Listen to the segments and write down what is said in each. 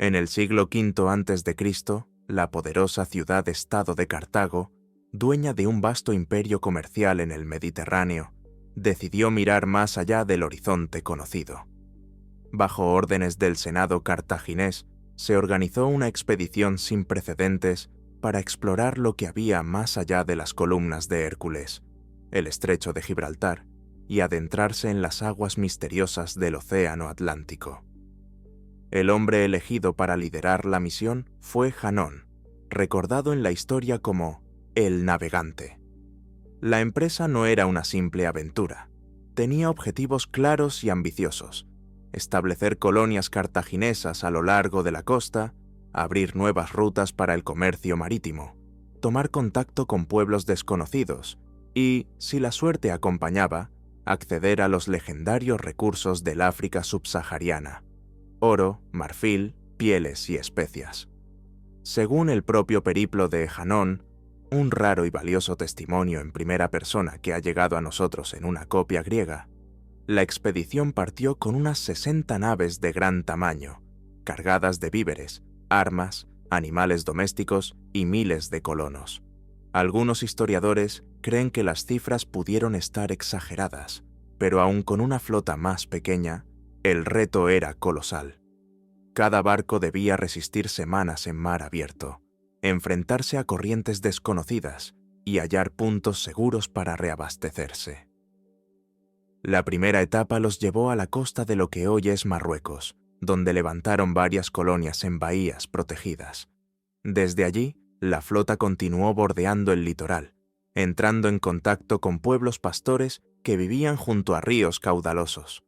En el siglo V a.C., la poderosa ciudad-estado de Cartago, dueña de un vasto imperio comercial en el Mediterráneo, decidió mirar más allá del horizonte conocido. Bajo órdenes del Senado cartaginés, se organizó una expedición sin precedentes para explorar lo que había más allá de las columnas de Hércules, el estrecho de Gibraltar, y adentrarse en las aguas misteriosas del Océano Atlántico. El hombre elegido para liderar la misión fue Janón, recordado en la historia como el navegante. La empresa no era una simple aventura. Tenía objetivos claros y ambiciosos: establecer colonias cartaginesas a lo largo de la costa, abrir nuevas rutas para el comercio marítimo, tomar contacto con pueblos desconocidos y, si la suerte acompañaba, acceder a los legendarios recursos del África subsahariana: oro, marfil, pieles y especias. Según el propio periplo de Janón, un raro y valioso testimonio en primera persona que ha llegado a nosotros en una copia griega, la expedición partió con unas 60 naves de gran tamaño, cargadas de víveres, armas, animales domésticos y miles de colonos. Algunos historiadores creen que las cifras pudieron estar exageradas, pero aun con una flota más pequeña, el reto era colosal. Cada barco debía resistir semanas en mar abierto, enfrentarse a corrientes desconocidas y hallar puntos seguros para reabastecerse. La primera etapa los llevó a la costa de lo que hoy es Marruecos, donde levantaron varias colonias en bahías protegidas. Desde allí, la flota continuó bordeando el litoral, entrando en contacto con pueblos pastores que vivían junto a ríos caudalosos.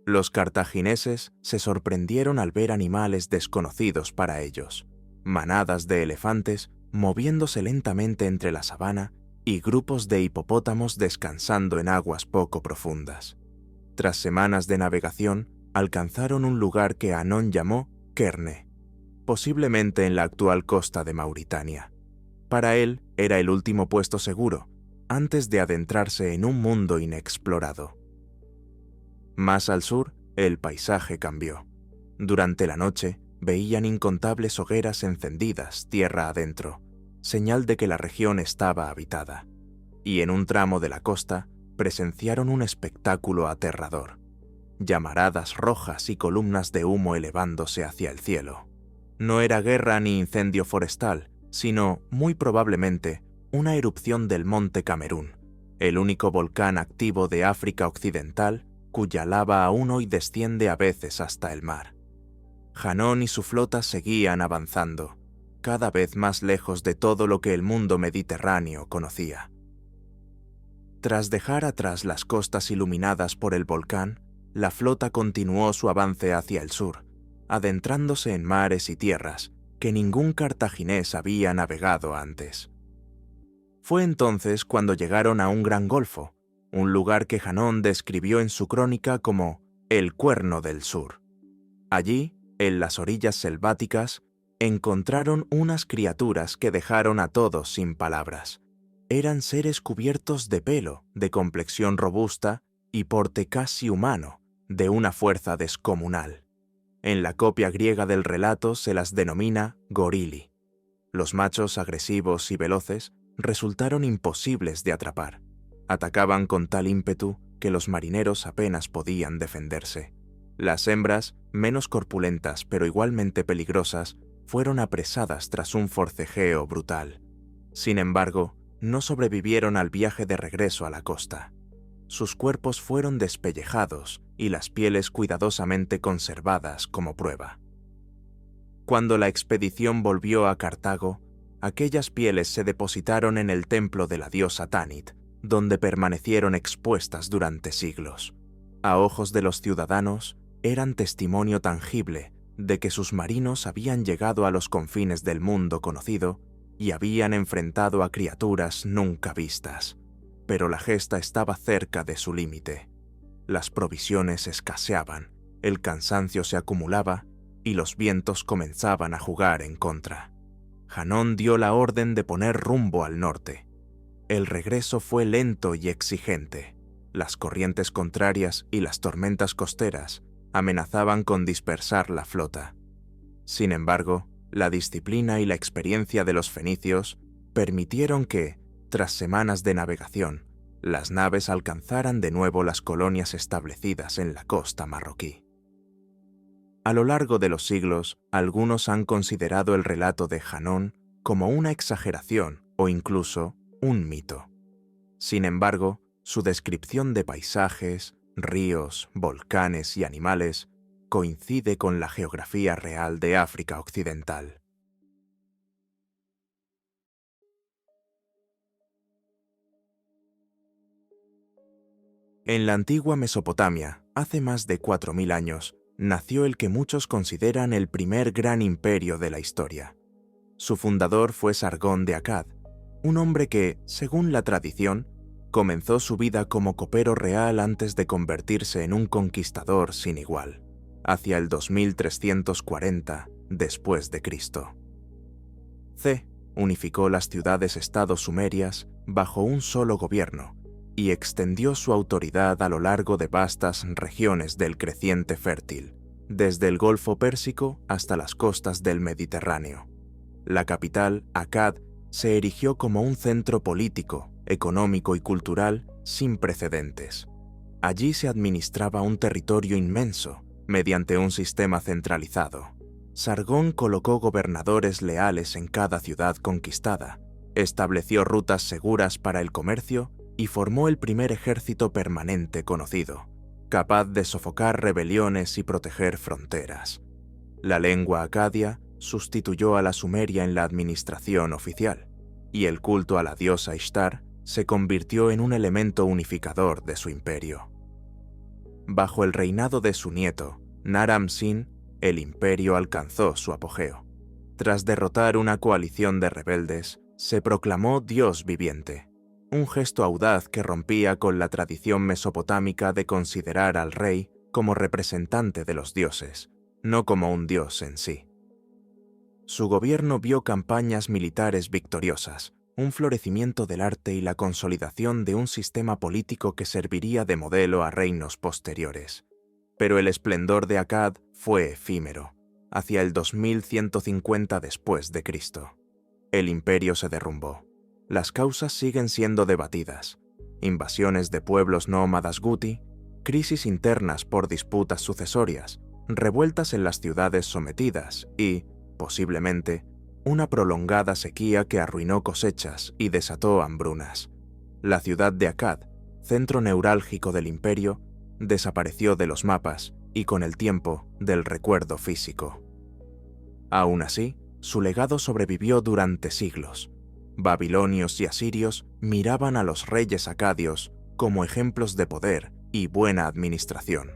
Los cartagineses se sorprendieron al ver animales desconocidos para ellos: manadas de elefantes moviéndose lentamente entre la sabana y grupos de hipopótamos descansando en aguas poco profundas. Tras semanas de navegación, alcanzaron un lugar que Hanón llamó Kerne, posiblemente en la actual costa de Mauritania. Para él era el último puesto seguro, antes de adentrarse en un mundo inexplorado. Más al sur, el paisaje cambió. Durante la noche, veían incontables hogueras encendidas tierra adentro, señal de que la región estaba habitada, y en un tramo de la costa presenciaron un espectáculo aterrador: llamaradas rojas y columnas de humo elevándose hacia el cielo. No era guerra ni incendio forestal, sino, muy probablemente, una erupción del monte Camerún, el único volcán activo de África Occidental cuya lava aún hoy desciende a veces hasta el mar. Janón y su flota seguían avanzando, cada vez más lejos de todo lo que el mundo mediterráneo conocía. Tras dejar atrás las costas iluminadas por el volcán, la flota continuó su avance hacia el sur, adentrándose en mares y tierras que ningún cartaginés había navegado antes. Fue entonces cuando llegaron a un gran golfo, un lugar que Janón describió en su crónica como el Cuerno del Sur. Allí, en las orillas selváticas, encontraron unas criaturas que dejaron a todos sin palabras. Eran seres cubiertos de pelo, de complexión robusta y porte casi humano, de una fuerza descomunal. En la copia griega del relato se las denomina gorili. Los machos agresivos y veloces resultaron imposibles de atrapar. Atacaban con tal ímpetu que los marineros apenas podían defenderse. Las hembras, menos corpulentas pero igualmente peligrosas, fueron apresadas tras un forcejeo brutal. Sin embargo, no sobrevivieron al viaje de regreso a la costa. Sus cuerpos fueron despellejados y las pieles cuidadosamente conservadas como prueba. Cuando la expedición volvió a Cartago, aquellas pieles se depositaron en el templo de la diosa Tanit, donde permanecieron expuestas durante siglos. A ojos de los ciudadanos, eran testimonio tangible de que sus marinos habían llegado a los confines del mundo conocido y habían enfrentado a criaturas nunca vistas. Pero la gesta estaba cerca de su límite. Las provisiones escaseaban, el cansancio se acumulaba y los vientos comenzaban a jugar en contra. Janón dio la orden de poner rumbo al norte. El regreso fue lento y exigente. Las corrientes contrarias y las tormentas costeras amenazaban con dispersar la flota. Sin embargo, la disciplina y la experiencia de los fenicios permitieron que, tras semanas de navegación, las naves alcanzaran de nuevo las colonias establecidas en la costa marroquí. A lo largo de los siglos, algunos han considerado el relato de Hanón como una exageración o incluso un mito. Sin embargo, su descripción de paisajes, ríos, volcanes y animales coincide con la geografía real de África Occidental. En la antigua Mesopotamia, hace más de 4000 años, nació el que muchos consideran el primer gran imperio de la historia. Su fundador fue Sargón de Akkad, un hombre que, según la tradición, comenzó su vida como copero real antes de convertirse en un conquistador sin igual, hacia el 2340 después de Cristo. C unificó las ciudades-estados sumerias bajo un solo gobierno y extendió su autoridad a lo largo de vastas regiones del creciente fértil, desde el Golfo Pérsico hasta las costas del Mediterráneo. La capital, Akkad, se erigió como un centro político, económico y cultural sin precedentes. Allí se administraba un territorio inmenso, mediante un sistema centralizado. Sargón colocó gobernadores leales en cada ciudad conquistada, estableció rutas seguras para el comercio y formó el primer ejército permanente conocido, capaz de sofocar rebeliones y proteger fronteras. La lengua acadia sustituyó a la sumeria en la administración oficial, y el culto a la diosa Ishtar se convirtió en un elemento unificador de su imperio. Bajo el reinado de su nieto, Naram-Sin, el imperio alcanzó su apogeo. Tras derrotar una coalición de rebeldes, se proclamó Dios viviente, un gesto audaz que rompía con la tradición mesopotámica de considerar al rey como representante de los dioses, no como un dios en sí. Su gobierno vio campañas militares victoriosas, un florecimiento del arte y la consolidación de un sistema político que serviría de modelo a reinos posteriores. Pero el esplendor de Akkad fue efímero, hacia el 2150 después de Cristo. El imperio se derrumbó. Las causas siguen siendo debatidas: invasiones de pueblos nómadas guti, crisis internas por disputas sucesorias, revueltas en las ciudades sometidas y, posiblemente, una prolongada sequía que arruinó cosechas y desató hambrunas. La ciudad de Akkad, centro neurálgico del imperio, desapareció de los mapas y con el tiempo del recuerdo físico. Aún así, su legado sobrevivió durante siglos. Babilonios y asirios miraban a los reyes acadios como ejemplos de poder y buena administración.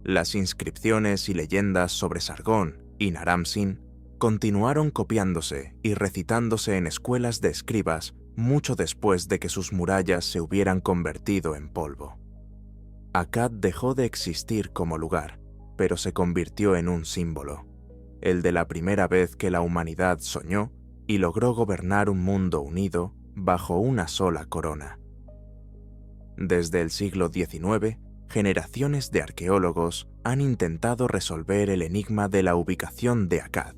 Las inscripciones y leyendas sobre Sargón y Naram-Sin continuaron copiándose y recitándose en escuelas de escribas mucho después de que sus murallas se hubieran convertido en polvo. Akkad dejó de existir como lugar, pero se convirtió en un símbolo, el de la primera vez que la humanidad soñó y logró gobernar un mundo unido bajo una sola corona. Desde el siglo XIX, generaciones de arqueólogos han intentado resolver el enigma de la ubicación de Akkad.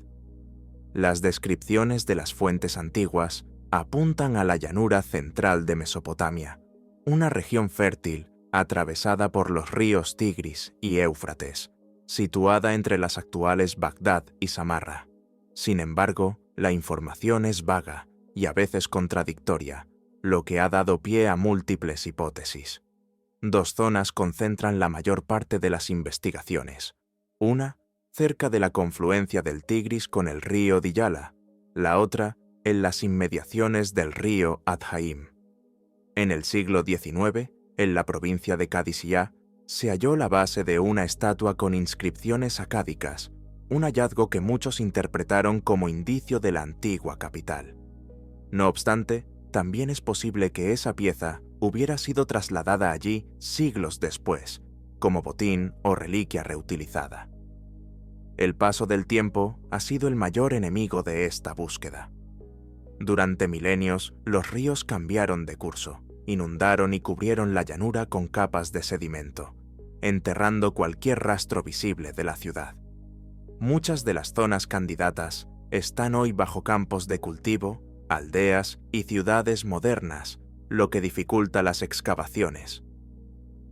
Las descripciones de las fuentes antiguas apuntan a la llanura central de Mesopotamia, una región fértil atravesada por los ríos Tigris y Éufrates, situada entre las actuales Bagdad y Samarra. Sin embargo, la información es vaga y a veces contradictoria, lo que ha dado pie a múltiples hipótesis. Dos zonas concentran la mayor parte de las investigaciones. Una, cerca de la confluencia del Tigris con el río Diyala, la otra, en las inmediaciones del río Adjaim. En el siglo XIX, en la provincia de Qadisiyah, se halló la base de una estatua con inscripciones acádicas, un hallazgo que muchos interpretaron como indicio de la antigua capital. No obstante, también es posible que esa pieza hubiera sido trasladada allí siglos después, como botín o reliquia reutilizada. El paso del tiempo ha sido el mayor enemigo de esta búsqueda. Durante milenios, los ríos cambiaron de curso, inundaron y cubrieron la llanura con capas de sedimento, enterrando cualquier rastro visible de la ciudad. muchas de las zonas candidatas están hoy bajo campos de cultivo, aldeas y ciudades modernas, lo que dificulta las excavaciones.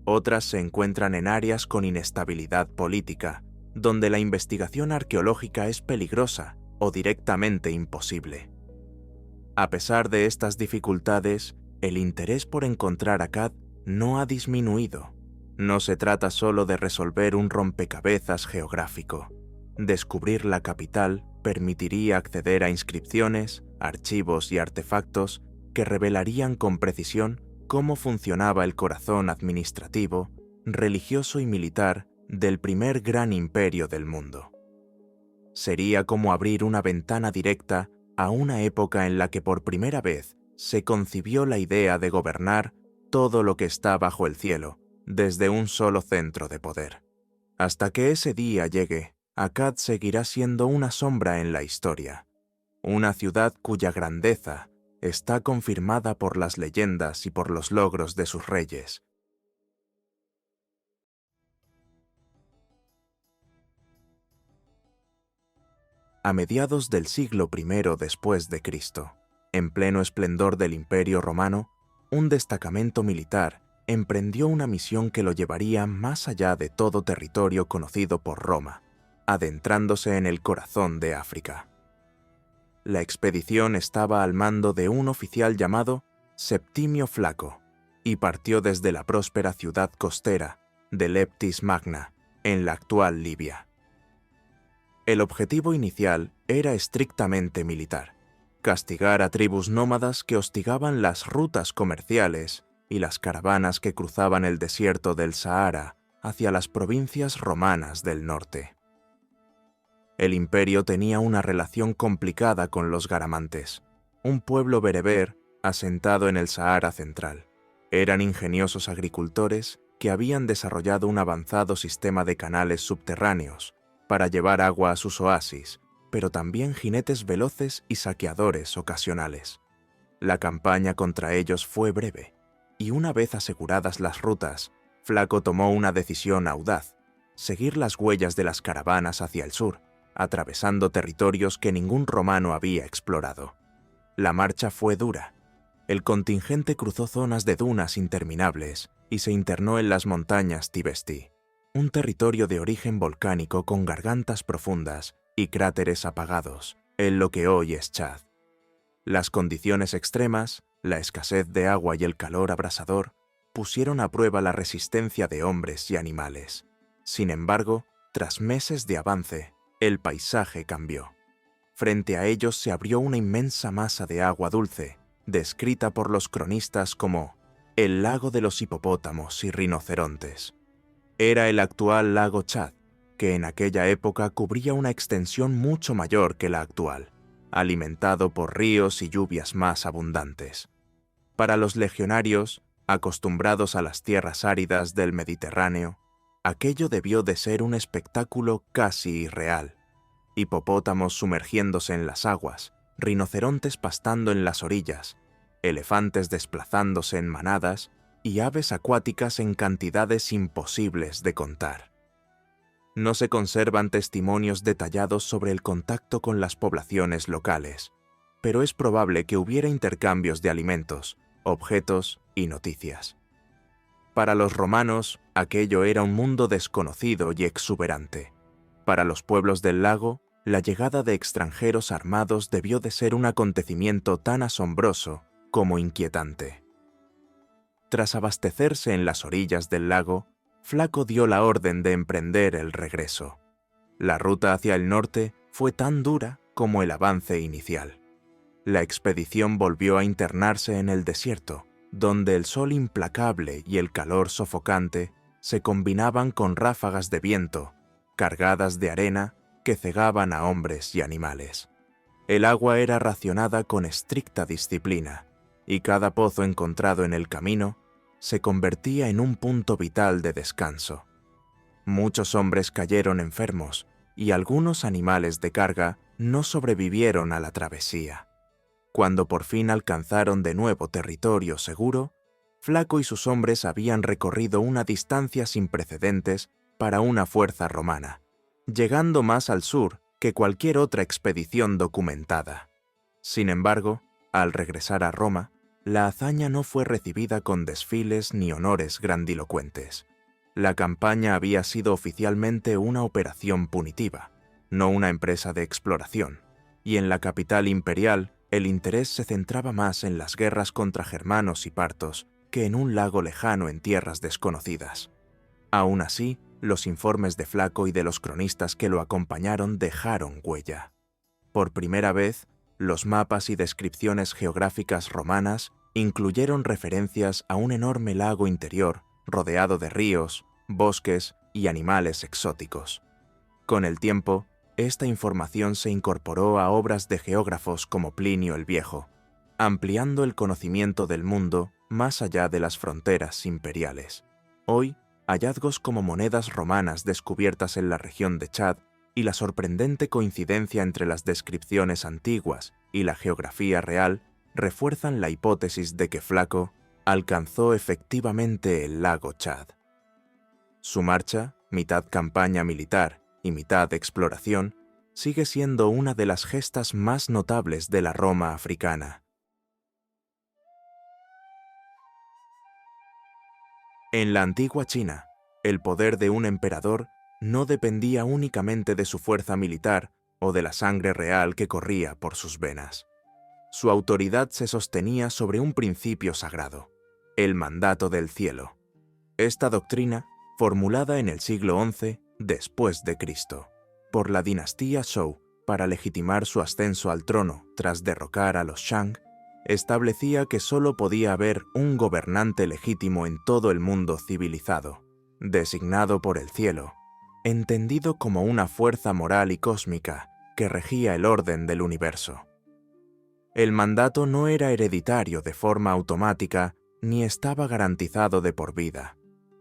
Otras se encuentran en áreas con inestabilidad política, donde la investigación arqueológica es peligrosa o directamente imposible. A pesar de estas dificultades, el interés por encontrar Akkad no ha disminuido. No se trata solo de resolver un rompecabezas geográfico. Descubrir la capital permitiría acceder a inscripciones, archivos y artefactos que revelarían con precisión cómo funcionaba el corazón administrativo, religioso y militar del primer gran imperio del mundo. Sería como abrir una ventana directa a una época en la que por primera vez se concibió la idea de gobernar todo lo que está bajo el cielo, desde un solo centro de poder. Hasta que ese día llegue, Akkad seguirá siendo una sombra en la historia, una ciudad cuya grandeza está confirmada por las leyendas y por los logros de sus reyes. A mediados del siglo I después de Cristo, en pleno esplendor del Imperio Romano, un destacamento militar emprendió una misión que lo llevaría más allá de todo territorio conocido por Roma, adentrándose en el corazón de África. La expedición estaba al mando de un oficial llamado Septimio Flaco y partió desde la próspera ciudad costera de Leptis Magna, en la actual Libia. El objetivo inicial era estrictamente militar: castigar a tribus nómadas que hostigaban las rutas comerciales y las caravanas que cruzaban el desierto del Sahara hacia las provincias romanas del norte. El imperio tenía una relación complicada con los garamantes, un pueblo bereber asentado en el Sahara central. Eran ingeniosos agricultores que habían desarrollado un avanzado sistema de canales subterráneos para llevar agua a sus oasis, pero también jinetes veloces y saqueadores ocasionales. La campaña contra ellos fue breve, y una vez aseguradas las rutas, Flaco tomó una decisión audaz: seguir las huellas de las caravanas hacia el sur, atravesando territorios que ningún romano había explorado. La marcha fue dura. El contingente cruzó zonas de dunas interminables y se internó en las montañas Tibesti, un territorio de origen volcánico con gargantas profundas y cráteres apagados, en lo que hoy es Chad. Las condiciones extremas, la escasez de agua y el calor abrasador pusieron a prueba la resistencia de hombres y animales. Sin embargo, tras meses de avance, el paisaje cambió. Frente a ellos se abrió una inmensa masa de agua dulce, descrita por los cronistas como el lago de los hipopótamos y rinocerontes. Era el actual lago Chad, que en aquella época cubría una extensión mucho mayor que la actual, alimentado por ríos y lluvias más abundantes. Para los legionarios, acostumbrados a las tierras áridas del Mediterráneo, aquello debió de ser un espectáculo casi irreal. Hipopótamos sumergiéndose en las aguas, rinocerontes pastando en las orillas, elefantes desplazándose en manadas y aves acuáticas en cantidades imposibles de contar. No se conservan testimonios detallados sobre el contacto con las poblaciones locales, pero es probable que hubiera intercambios de alimentos, objetos y noticias. Para los romanos, aquello era un mundo desconocido y exuberante. Para los pueblos del lago, la llegada de extranjeros armados debió de ser un acontecimiento tan asombroso como inquietante. Tras abastecerse en las orillas del lago, Flaco dio la orden de emprender el regreso. La ruta hacia el norte fue tan dura como el avance inicial. La expedición volvió a internarse en el desierto, donde el sol implacable y el calor sofocante se combinaban con ráfagas de viento, cargadas de arena, que cegaban a hombres y animales. El agua era racionada con estricta disciplina, y cada pozo encontrado en el camino se convertía en un punto vital de descanso. Muchos hombres cayeron enfermos, y algunos animales de carga no sobrevivieron a la travesía. Cuando por fin alcanzaron de nuevo territorio seguro, Flaco y sus hombres habían recorrido una distancia sin precedentes para una fuerza romana, llegando más al sur que cualquier otra expedición documentada. Sin embargo, al regresar a Roma, la hazaña no fue recibida con desfiles ni honores grandilocuentes. La campaña había sido oficialmente una operación punitiva, no una empresa de exploración, y en la capital imperial el interés se centraba más en las guerras contra germanos y partos que en un lago lejano en tierras desconocidas. Aún así, los informes de Flaco y de los cronistas que lo acompañaron dejaron huella. Por primera vez, los mapas y descripciones geográficas romanas incluyeron referencias a un enorme lago interior rodeado de ríos, bosques y animales exóticos. Con el tiempo, esta información se incorporó a obras de geógrafos como Plinio el Viejo, ampliando el conocimiento del mundo más allá de las fronteras imperiales. Hoy, hallazgos como monedas romanas descubiertas en la región de Chad y la sorprendente coincidencia entre las descripciones antiguas y la geografía real refuerzan la hipótesis de que Flaco alcanzó efectivamente el lago Chad. Su marcha, mitad campaña militar y mitad exploración, sigue siendo una de las gestas más notables de la Roma africana. En la antigua China, el poder de un emperador no dependía únicamente de su fuerza militar o de la sangre real que corría por sus venas. Su autoridad se sostenía sobre un principio sagrado, el mandato del cielo. Esta doctrina, formulada en el siglo XI después de Cristo, por la dinastía Zhou para legitimar su ascenso al trono tras derrocar a los Shang, establecía que solo podía haber un gobernante legítimo en todo el mundo civilizado, designado por el cielo, entendido como una fuerza moral y cósmica que regía el orden del universo. El mandato no era hereditario de forma automática ni estaba garantizado de por vida.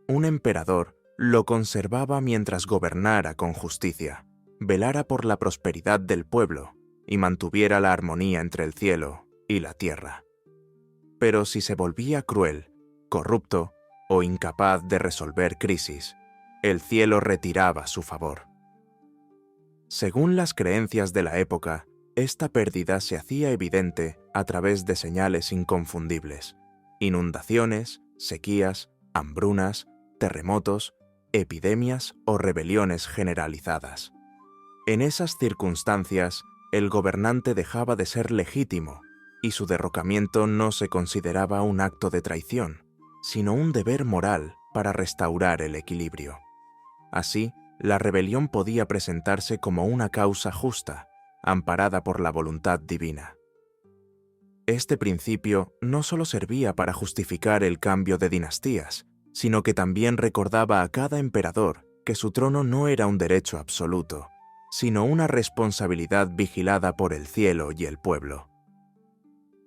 Un emperador lo conservaba mientras gobernara con justicia, velara por la prosperidad del pueblo y mantuviera la armonía entre el cielo y la tierra. Pero si se volvía cruel, corrupto o incapaz de resolver crisis, el cielo retiraba su favor. Según las creencias de la época, esta pérdida se hacía evidente a través de señales inconfundibles: inundaciones, sequías, hambrunas, terremotos, epidemias o rebeliones generalizadas. En esas circunstancias, el gobernante dejaba de ser legítimo y su derrocamiento no se consideraba un acto de traición, sino un deber moral para restaurar el equilibrio. Así, la rebelión podía presentarse como una causa justa, amparada por la voluntad divina. Este principio no solo servía para justificar el cambio de dinastías, sino que también recordaba a cada emperador que su trono no era un derecho absoluto, sino una responsabilidad vigilada por el cielo y el pueblo.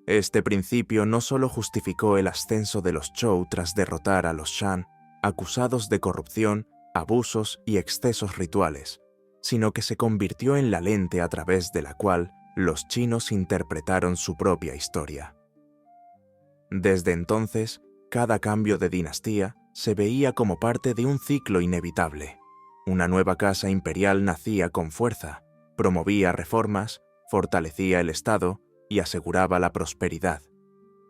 Este principio no solo justificó el ascenso de los Zhou tras derrotar a los Shan, acusados de corrupción, abusos y excesos rituales, sino que se convirtió en la lente a través de la cual los chinos interpretaron su propia historia. Desde entonces, cada cambio de dinastía se veía como parte de un ciclo inevitable. Una nueva casa imperial nacía con fuerza, promovía reformas, fortalecía el Estado y aseguraba la prosperidad.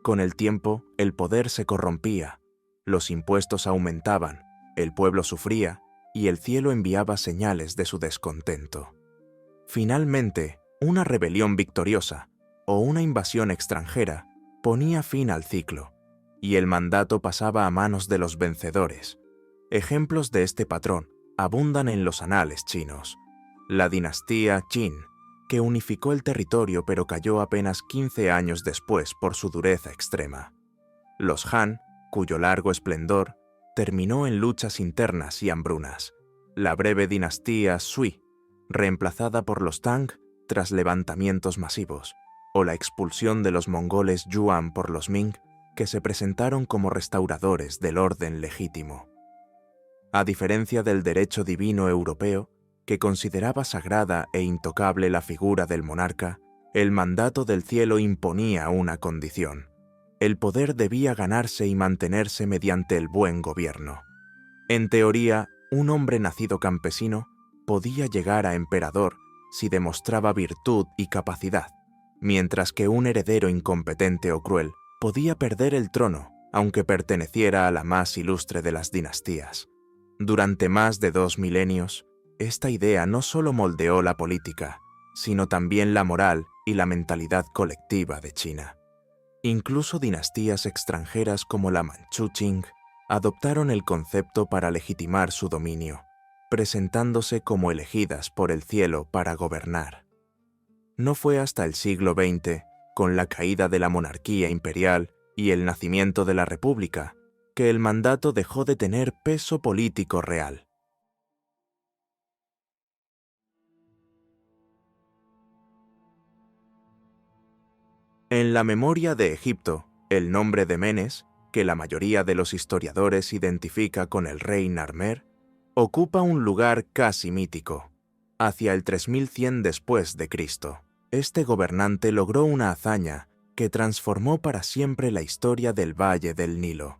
Con el tiempo, el poder se corrompía, los impuestos aumentaban, el pueblo sufría y el cielo enviaba señales de su descontento. Finalmente, una rebelión victoriosa o una invasión extranjera ponía fin al ciclo, y el mandato pasaba a manos de los vencedores. Ejemplos de este patrón abundan en los anales chinos. La dinastía Qin, que unificó el territorio pero cayó apenas 15 años después por su dureza extrema. Los Han, cuyo largo esplendor terminó en luchas internas y hambrunas. La breve dinastía Sui, reemplazada por los Tang tras levantamientos masivos, o la expulsión de los mongoles Yuan por los Ming, que se presentaron como restauradores del orden legítimo. A diferencia del derecho divino europeo, que consideraba sagrada e intocable la figura del monarca, el mandato del cielo imponía una condición: el poder debía ganarse y mantenerse mediante el buen gobierno. En teoría, un hombre nacido campesino podía llegar a emperador si demostraba virtud y capacidad, mientras que un heredero incompetente o cruel podía perder el trono, aunque perteneciera a la más ilustre de las dinastías. Durante más de 2 milenios, esta idea no solo moldeó la política, sino también la moral y la mentalidad colectiva de China. Incluso dinastías extranjeras como la Manchu Qing adoptaron el concepto para legitimar su dominio, presentándose como elegidas por el cielo para gobernar. No fue hasta el siglo XX, con la caída de la monarquía imperial y el nacimiento de la república, que el mandato dejó de tener peso político real. En la memoria de Egipto, el nombre de Menes, que la mayoría de los historiadores identifica con el rey Narmer, ocupa un lugar casi mítico. Hacia el 3100 después de Cristo, este gobernante logró una hazaña que transformó para siempre la historia del Valle del Nilo.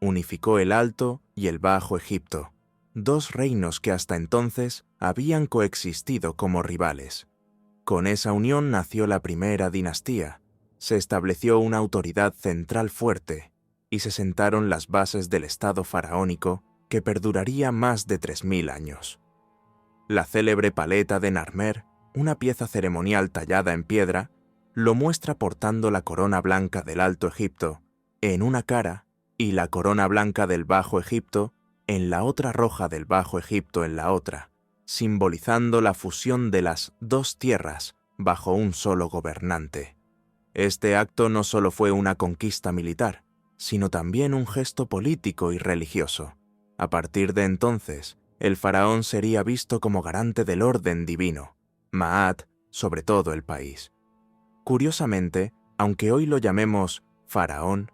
Unificó el Alto y el Bajo Egipto, dos reinos que hasta entonces habían coexistido como rivales. Con esa unión nació la primera dinastía, se estableció una autoridad central fuerte y se sentaron las bases del Estado faraónico que perduraría más de 3000 años. La célebre paleta de Narmer, una pieza ceremonial tallada en piedra, lo muestra portando la corona blanca del Alto Egipto en una cara y la corona blanca del Bajo Egipto en la otra roja del Bajo Egipto en la otra, simbolizando la fusión de las dos tierras bajo un solo gobernante. Este acto no solo fue una conquista militar, sino también un gesto político y religioso. A partir de entonces, el faraón sería visto como garante del orden divino, Maat sobre todo el país. Curiosamente, aunque hoy lo llamemos faraón,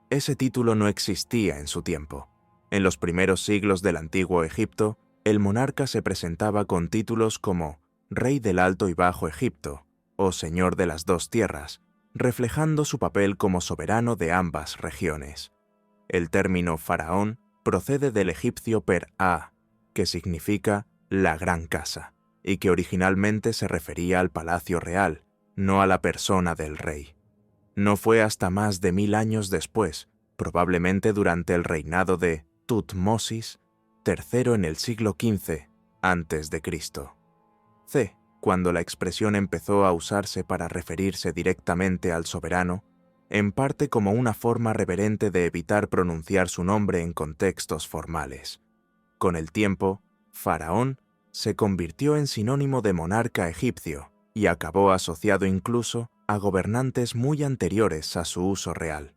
ese título no existía en su tiempo. En los primeros siglos del antiguo Egipto, el monarca se presentaba con títulos como Rey del Alto y Bajo Egipto o Señor de las dos tierras, reflejando su papel como soberano de ambas regiones. El término faraón procede del egipcio per-a, que significa la gran casa, y que originalmente se refería al palacio real, no a la persona del rey. No fue hasta más de 1000 años después, probablemente durante el reinado de Tutmosis III en el siglo XV a.C., cuando la expresión empezó a usarse para referirse directamente al soberano, en parte como una forma reverente de evitar pronunciar su nombre en contextos formales. Con el tiempo, faraón se convirtió en sinónimo de monarca egipcio y acabó asociado incluso a gobernantes muy anteriores a su uso real.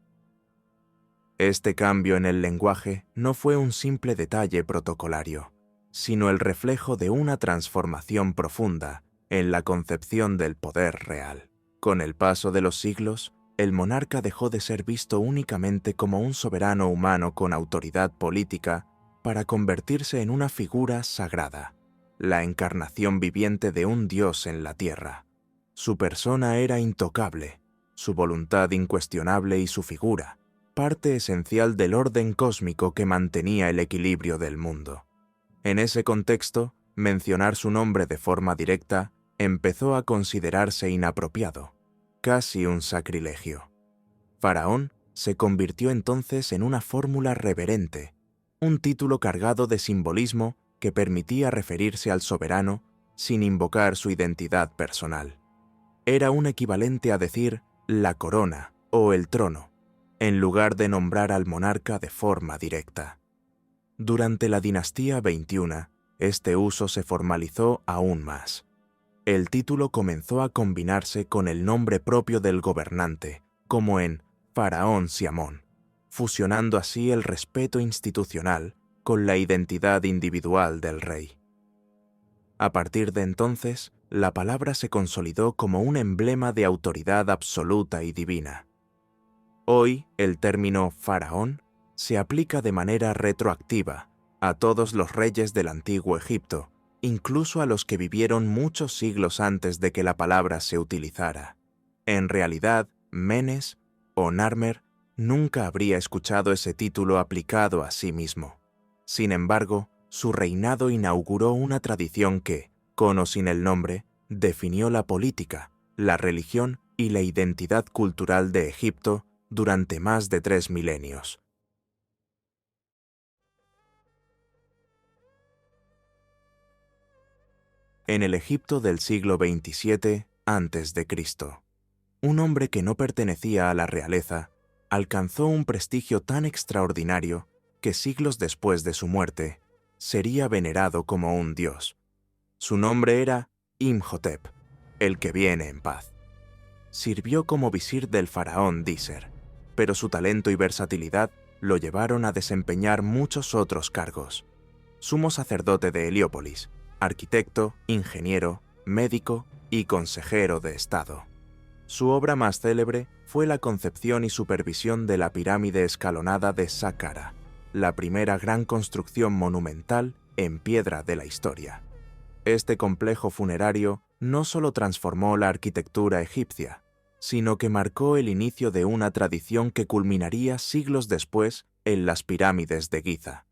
Este cambio en el lenguaje no fue un simple detalle protocolario, sino el reflejo de una transformación profunda en la concepción del poder real. Con el paso de los siglos, el monarca dejó de ser visto únicamente como un soberano humano con autoridad política para convertirse en una figura sagrada, la encarnación viviente de un dios en la tierra. Su persona era intocable, su voluntad incuestionable y su figura, parte esencial del orden cósmico que mantenía el equilibrio del mundo. En ese contexto, mencionar su nombre de forma directa empezó a considerarse inapropiado, casi un sacrilegio. Faraón se convirtió entonces en una fórmula reverente, un título cargado de simbolismo que permitía referirse al soberano sin invocar su identidad personal. Era un equivalente a decir la corona o el trono, en lugar de nombrar al monarca de forma directa. Durante la dinastía XXI, este uso se formalizó aún más. El título comenzó a combinarse con el nombre propio del gobernante, como en Faraón Siamón, fusionando así el respeto institucional con la identidad individual del rey. A partir de entonces, la palabra se consolidó como un emblema de autoridad absoluta y divina. Hoy, el término faraón se aplica de manera retroactiva a todos los reyes del antiguo Egipto, incluso a los que vivieron muchos siglos antes de que la palabra se utilizara. En realidad, Menes o Narmer nunca habría escuchado ese título aplicado a sí mismo. Sin embargo, su reinado inauguró una tradición que, con o sin el nombre, definió la política, la religión y la identidad cultural de Egipto durante más de 3 milenios. En el Egipto del siglo XXVII a.C., un hombre que no pertenecía a la realeza alcanzó un prestigio tan extraordinario que siglos después de su muerte sería venerado como un dios. Su nombre era Imhotep, el que viene en paz. Sirvió como visir del faraón Dişer, pero su talento y versatilidad lo llevaron a desempeñar muchos otros cargos. Sumo sacerdote de Heliópolis, arquitecto, ingeniero, médico y consejero de Estado. Su obra más célebre fue la concepción y supervisión de la pirámide escalonada de Saqqara, la primera gran construcción monumental en piedra de la historia. Este complejo funerario no solo transformó la arquitectura egipcia, sino que marcó el inicio de una tradición que culminaría siglos después en las pirámides de Giza.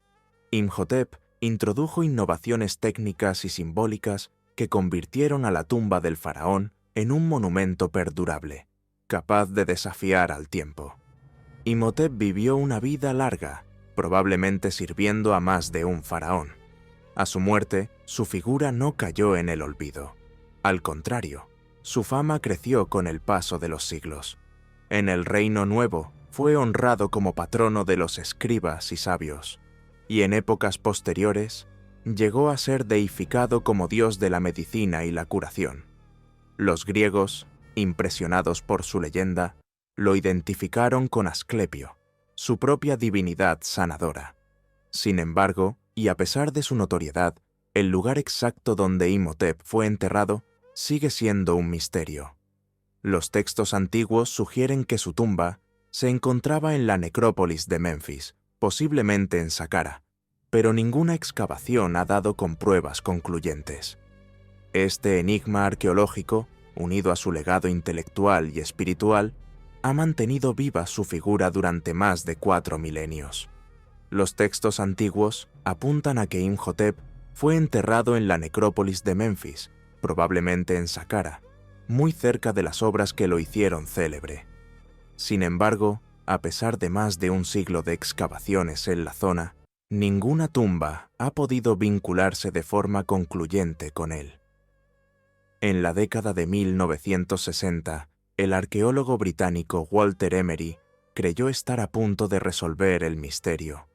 Imhotep introdujo innovaciones técnicas y simbólicas que convirtieron a la tumba del faraón en un monumento perdurable, capaz de desafiar al tiempo. Imhotep vivió una vida larga, probablemente sirviendo a más de un faraón. A su muerte, su figura no cayó en el olvido. Al contrario, su fama creció con el paso de los siglos. En el Reino Nuevo fue honrado como patrono de los escribas y sabios, y en épocas posteriores llegó a ser deificado como dios de la medicina y la curación. Los griegos, impresionados por su leyenda, lo identificaron con Asclepio, su propia divinidad sanadora. Sin embargo, y a pesar de su notoriedad, el lugar exacto donde Imhotep fue enterrado sigue siendo un misterio. Los textos antiguos sugieren que su tumba se encontraba en la necrópolis de Menfis, posiblemente en Saqqara, pero ninguna excavación ha dado con pruebas concluyentes. Este enigma arqueológico, unido a su legado intelectual y espiritual, ha mantenido viva su figura durante más de 4 milenios. Los textos antiguos apuntan a que Imhotep fue enterrado en la necrópolis de Menfis, probablemente en Saqqara, muy cerca de las obras que lo hicieron célebre. Sin embargo, a pesar de más de un siglo de excavaciones en la zona, ninguna tumba ha podido vincularse de forma concluyente con él. En la década de 1960, el arqueólogo británico Walter Emery creyó estar a punto de resolver el misterio.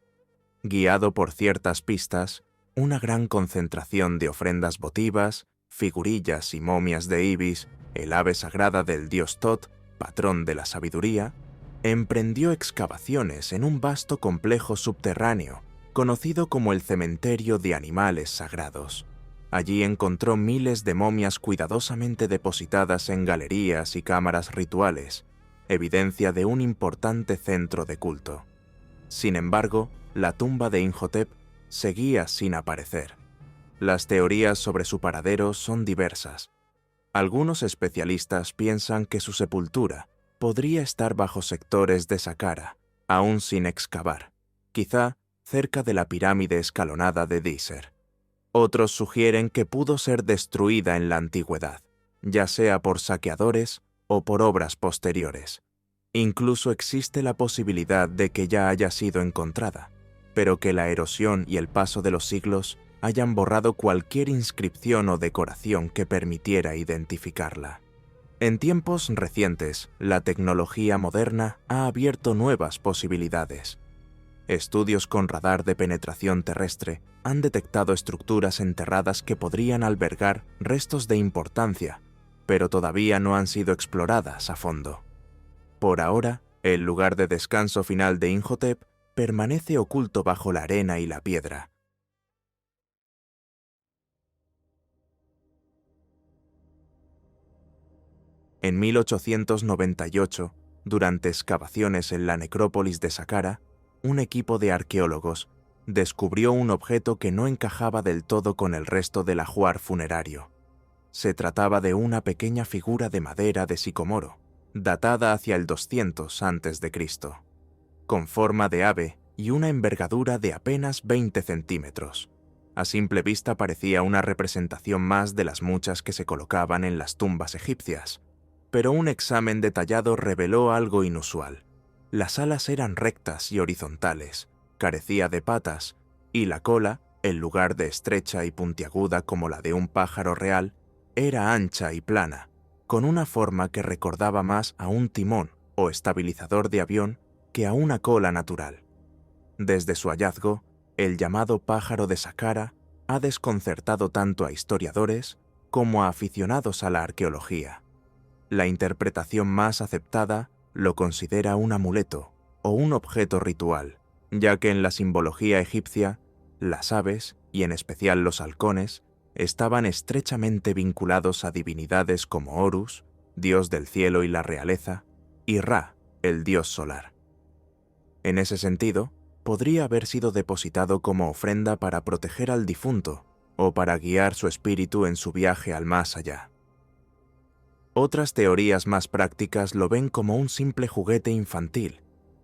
Guiado por ciertas pistas, una gran concentración de ofrendas votivas, figurillas y momias de Ibis, el ave sagrada del dios Tot, patrón de la sabiduría, emprendió excavaciones en un vasto complejo subterráneo, conocido como el cementerio de animales sagrados. Allí encontró miles de momias cuidadosamente depositadas en galerías y cámaras rituales, evidencia de un importante centro de culto. Sin embargo, la tumba de Imhotep seguía sin aparecer. Las teorías sobre su paradero son diversas. Algunos especialistas piensan que su sepultura podría estar bajo sectores de Saqqara, aún sin excavar, quizá cerca de la pirámide escalonada de Dişer. Otros sugieren que pudo ser destruida en la antigüedad, ya sea por saqueadores o por obras posteriores. Incluso existe la posibilidad de que ya haya sido encontrada, pero que la erosión y el paso de los siglos hayan borrado cualquier inscripción o decoración que permitiera identificarla. En tiempos recientes, la tecnología moderna ha abierto nuevas posibilidades. Estudios con radar de penetración terrestre han detectado estructuras enterradas que podrían albergar restos de importancia, pero todavía no han sido exploradas a fondo. Por ahora, el lugar de descanso final de Imhotep permanece oculto bajo la arena y la piedra. En 1898, durante excavaciones en la necrópolis de Saqqara, un equipo de arqueólogos descubrió un objeto que no encajaba del todo con el resto del ajuar funerario. Se trataba de una pequeña figura de madera de sicomoro, datada hacia el 200 a.C., con forma de ave y una envergadura de apenas 20 centímetros. A simple vista parecía una representación más de las muchas que se colocaban en las tumbas egipcias, pero un examen detallado reveló algo inusual. Las alas eran rectas y horizontales, carecía de patas, y la cola, en lugar de estrecha y puntiaguda como la de un pájaro real, era ancha y plana, con una forma que recordaba más a un timón o estabilizador de avión que a una cola natural. Desde su hallazgo, el llamado pájaro de Saqqara ha desconcertado tanto a historiadores como a aficionados a la arqueología. La interpretación más aceptada lo considera un amuleto o un objeto ritual, ya que en la simbología egipcia, las aves, y en especial los halcones, estaban estrechamente vinculados a divinidades como Horus, dios del cielo y la realeza, y Ra, el dios solar. En ese sentido, podría haber sido depositado como ofrenda para proteger al difunto o para guiar su espíritu en su viaje al más allá. Otras teorías más prácticas lo ven como un simple juguete infantil,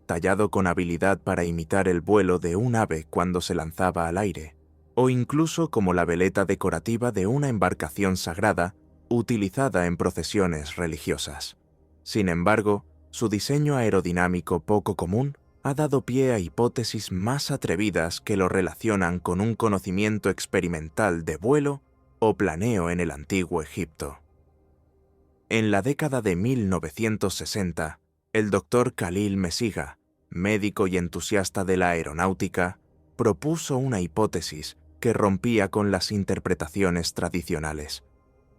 tallado con habilidad para imitar el vuelo de un ave cuando se lanzaba al aire, o incluso como la veleta decorativa de una embarcación sagrada utilizada en procesiones religiosas. Sin embargo, su diseño aerodinámico poco común ha dado pie a hipótesis más atrevidas que lo relacionan con un conocimiento experimental de vuelo o planeo en el antiguo Egipto. En la década de 1960, el Dr. Khalil Messiha, médico y entusiasta de la aeronáutica, propuso una hipótesis que rompía con las interpretaciones tradicionales.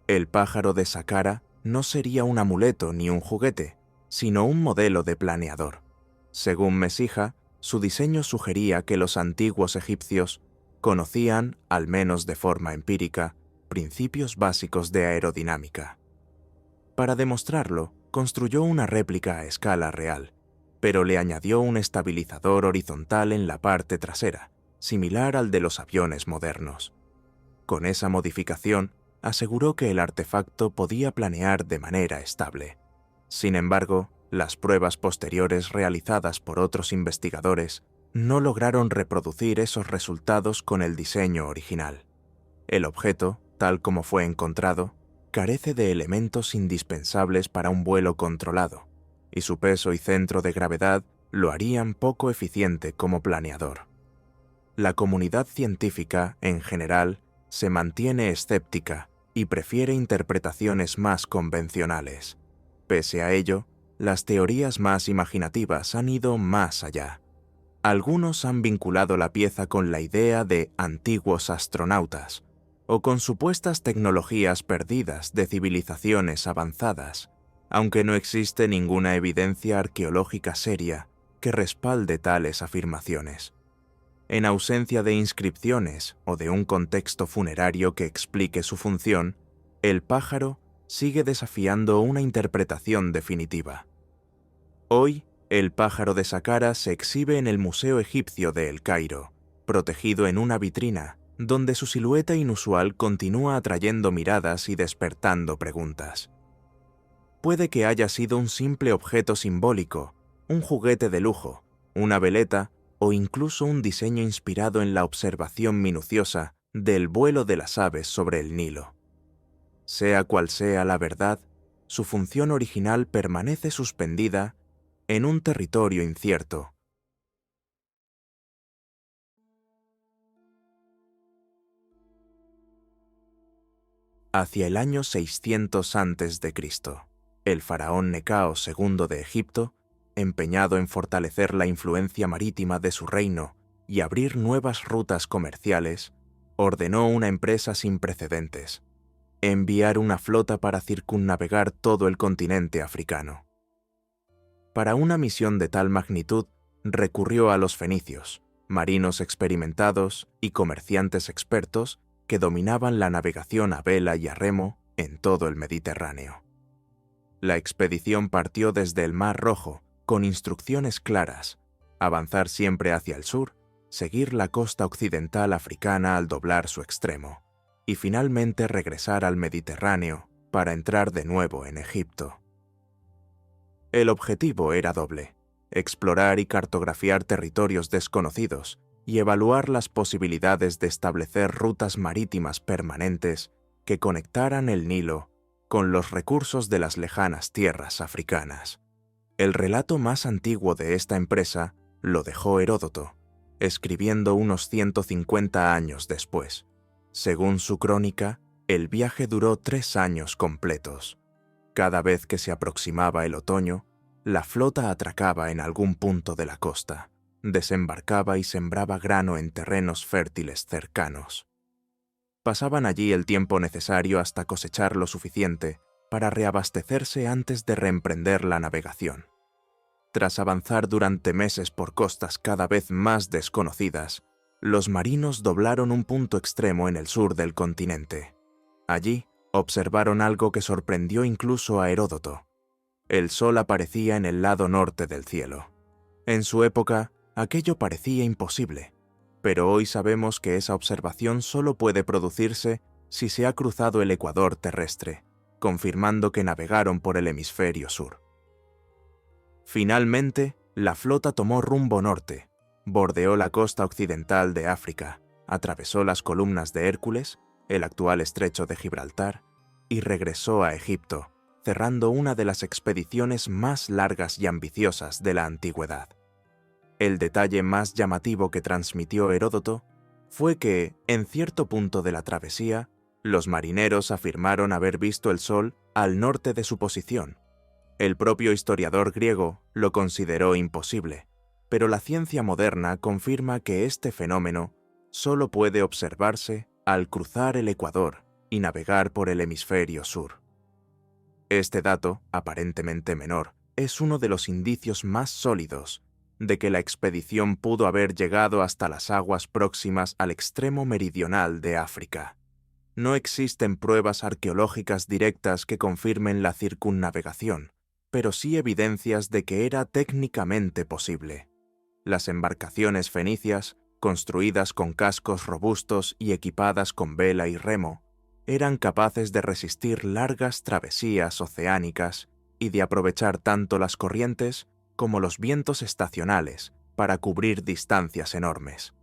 El pájaro de Saqqara no sería un amuleto ni un juguete, sino un modelo de planeador. Según Messiha, su diseño sugería que los antiguos egipcios conocían, al menos de forma empírica, principios básicos de aerodinámica. Para demostrarlo, construyó una réplica a escala real, pero le añadió un estabilizador horizontal en la parte trasera, similar al de los aviones modernos. Con esa modificación, aseguró que el artefacto podía planear de manera estable. Sin embargo, las pruebas posteriores realizadas por otros investigadores no lograron reproducir esos resultados con el diseño original. El objeto, tal como fue encontrado, carece de elementos indispensables para un vuelo controlado, y su peso y centro de gravedad lo harían poco eficiente como planeador. La comunidad científica, en general, se mantiene escéptica y prefiere interpretaciones más convencionales. Pese a ello, las teorías más imaginativas han ido más allá. Algunos han vinculado la pieza con la idea de antiguos astronautas, o con supuestas tecnologías perdidas de civilizaciones avanzadas, aunque no existe ninguna evidencia arqueológica seria que respalde tales afirmaciones. En ausencia de inscripciones o de un contexto funerario que explique su función, el pájaro sigue desafiando una interpretación definitiva. Hoy, el pájaro de Saqqara se exhibe en el Museo Egipcio de El Cairo, protegido en una vitrina, donde su silueta inusual continúa atrayendo miradas y despertando preguntas. Puede que haya sido un simple objeto simbólico, un juguete de lujo, una veleta o incluso un diseño inspirado en la observación minuciosa del vuelo de las aves sobre el Nilo. Sea cual sea la verdad, su función original permanece suspendida en un territorio incierto. Hacia el año 600 a.C., el faraón Necao II de Egipto, empeñado en fortalecer la influencia marítima de su reino y abrir nuevas rutas comerciales, ordenó una empresa sin precedentes: enviar una flota para circunnavegar todo el continente africano. Para una misión de tal magnitud, recurrió a los fenicios, marinos experimentados y comerciantes expertos que dominaban la navegación a vela y a remo en todo el Mediterráneo. La expedición partió desde el Mar Rojo con instrucciones claras: avanzar siempre hacia el sur, seguir la costa occidental africana al doblar su extremo, y finalmente regresar al Mediterráneo para entrar de nuevo en Egipto. El objetivo era doble: explorar y cartografiar territorios desconocidos y evaluar las posibilidades de establecer rutas marítimas permanentes que conectaran el Nilo con los recursos de las lejanas tierras africanas. El relato más antiguo de esta empresa lo dejó Heródoto, escribiendo unos 150 años después. Según su crónica, el viaje duró 3 años completos. Cada vez que se aproximaba el otoño, la flota atracaba en algún punto de la costa, desembarcaba y sembraba grano en terrenos fértiles cercanos. Pasaban allí el tiempo necesario hasta cosechar lo suficiente para reabastecerse antes de reemprender la navegación. Tras avanzar durante meses por costas cada vez más desconocidas, los marinos doblaron un punto extremo en el sur del continente. Allí observaron algo que sorprendió incluso a Heródoto. El sol aparecía en el lado norte del cielo. En su época, aquello parecía imposible, pero hoy sabemos que esa observación solo puede producirse si se ha cruzado el ecuador terrestre, confirmando que navegaron por el hemisferio sur. Finalmente, la flota tomó rumbo norte, bordeó la costa occidental de África, atravesó las columnas de Hércules, el actual estrecho de Gibraltar, y regresó a Egipto, cerrando una de las expediciones más largas y ambiciosas de la antigüedad. El detalle más llamativo que transmitió Heródoto fue que, en cierto punto de la travesía, los marineros afirmaron haber visto el sol al norte de su posición. El propio historiador griego lo consideró imposible, pero la ciencia moderna confirma que este fenómeno solo puede observarse al cruzar el ecuador y navegar por el hemisferio sur. Este dato, aparentemente menor, es uno de los indicios más sólidos de que la expedición pudo haber llegado hasta las aguas próximas al extremo meridional de África. No existen pruebas arqueológicas directas que confirmen la circunnavegación, pero sí evidencias de que era técnicamente posible. Las embarcaciones fenicias, construidas con cascos robustos y equipadas con vela y remo, eran capaces de resistir largas travesías oceánicas y de aprovechar tanto las corrientes como los vientos estacionales para cubrir distancias enormes.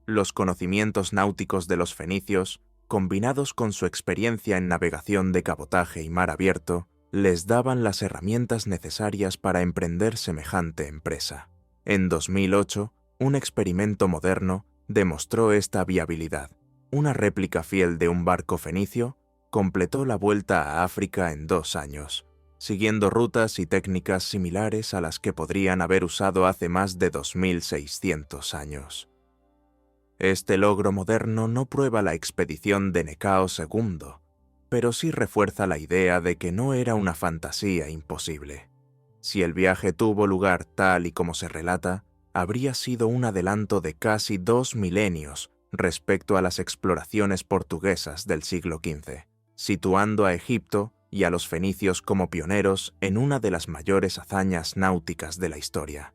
Los conocimientos náuticos de los fenicios, combinados con su experiencia en navegación de cabotaje y mar abierto, les daban las herramientas necesarias para emprender semejante empresa. En 2008, un experimento moderno demostró esta viabilidad. Una réplica fiel de un barco fenicio completó la vuelta a África en 2 años, siguiendo rutas y técnicas similares a las que podrían haber usado hace más de 2600 años. Este logro moderno no prueba la expedición de Necao II, pero sí refuerza la idea de que no era una fantasía imposible. Si el viaje tuvo lugar tal y como se relata, habría sido un adelanto de casi 2 milenios respecto a las exploraciones portuguesas del siglo XV, situando a Egipto y a los fenicios como pioneros en una de las mayores hazañas náuticas de la historia.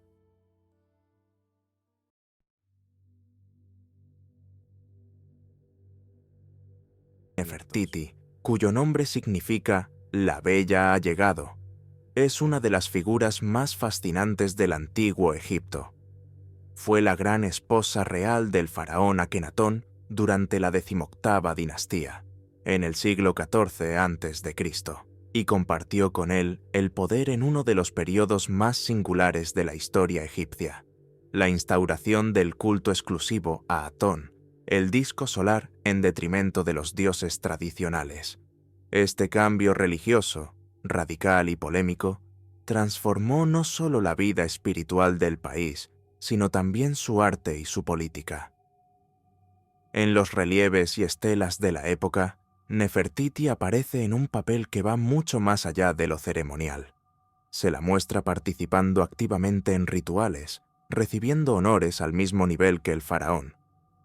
Nefertiti, cuyo nombre significa «La Bella ha llegado», es una de las figuras más fascinantes del antiguo Egipto. Fue la gran esposa real del faraón Akenatón durante la 18ª dinastía, en el siglo XIV a.C., y compartió con él el poder en uno de los periodos más singulares de la historia egipcia, la instauración del culto exclusivo a Atón, el disco solar en detrimento de los dioses tradicionales. Este cambio religioso, radical y polémico, transformó no solo la vida espiritual del país, sino también su arte y su política. En los relieves y estelas de la época, Nefertiti aparece en un papel que va mucho más allá de lo ceremonial. Se la muestra participando activamente en rituales, recibiendo honores al mismo nivel que el faraón,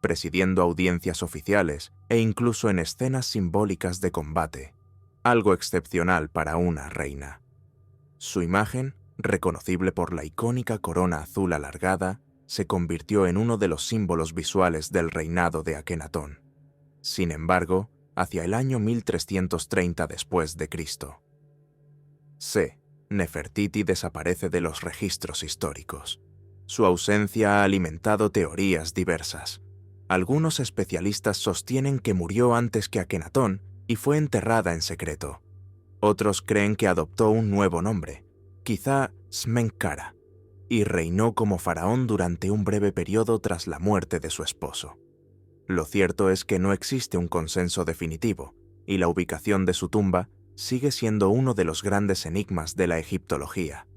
presidiendo audiencias oficiales e incluso en escenas simbólicas de combate, algo excepcional para una reina. Su imagen, reconocible por la icónica corona azul alargada, se convirtió en uno de los símbolos visuales del reinado de Akenatón. Sin embargo, hacia el año 1330 después de Cristo, Nefertiti desaparece de los registros históricos. Su ausencia ha alimentado teorías diversas. Algunos especialistas sostienen que murió antes que Akenatón y fue enterrada en secreto. Otros creen que adoptó un nuevo nombre, quizá Smenkhkara, y reinó como faraón durante un breve periodo tras la muerte de su esposo. Lo cierto es que no existe un consenso definitivo, y la ubicación de su tumba sigue siendo uno de los grandes enigmas de la egiptología.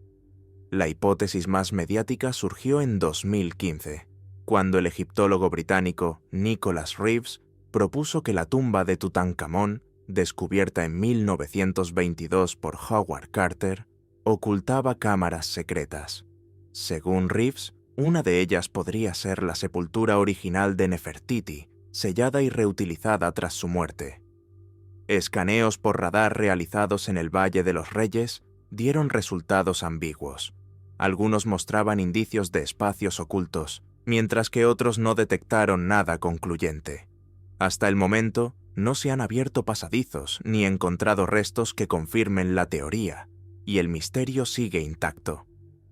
La hipótesis más mediática surgió en 2015, cuando el egiptólogo británico Nicholas Reeves propuso que la tumba de Tutankamón, descubierta en 1922 por Howard Carter, ocultaba cámaras secretas. Según Reeves, una de ellas podría ser la sepultura original de Nefertiti, sellada y reutilizada tras su muerte. Escaneos por radar realizados en el Valle de los Reyes dieron resultados ambiguos. Algunos mostraban indicios de espacios ocultos, mientras que otros no detectaron nada concluyente. Hasta el momento, no se han abierto pasadizos ni encontrado restos que confirmen la teoría, y el misterio sigue intacto.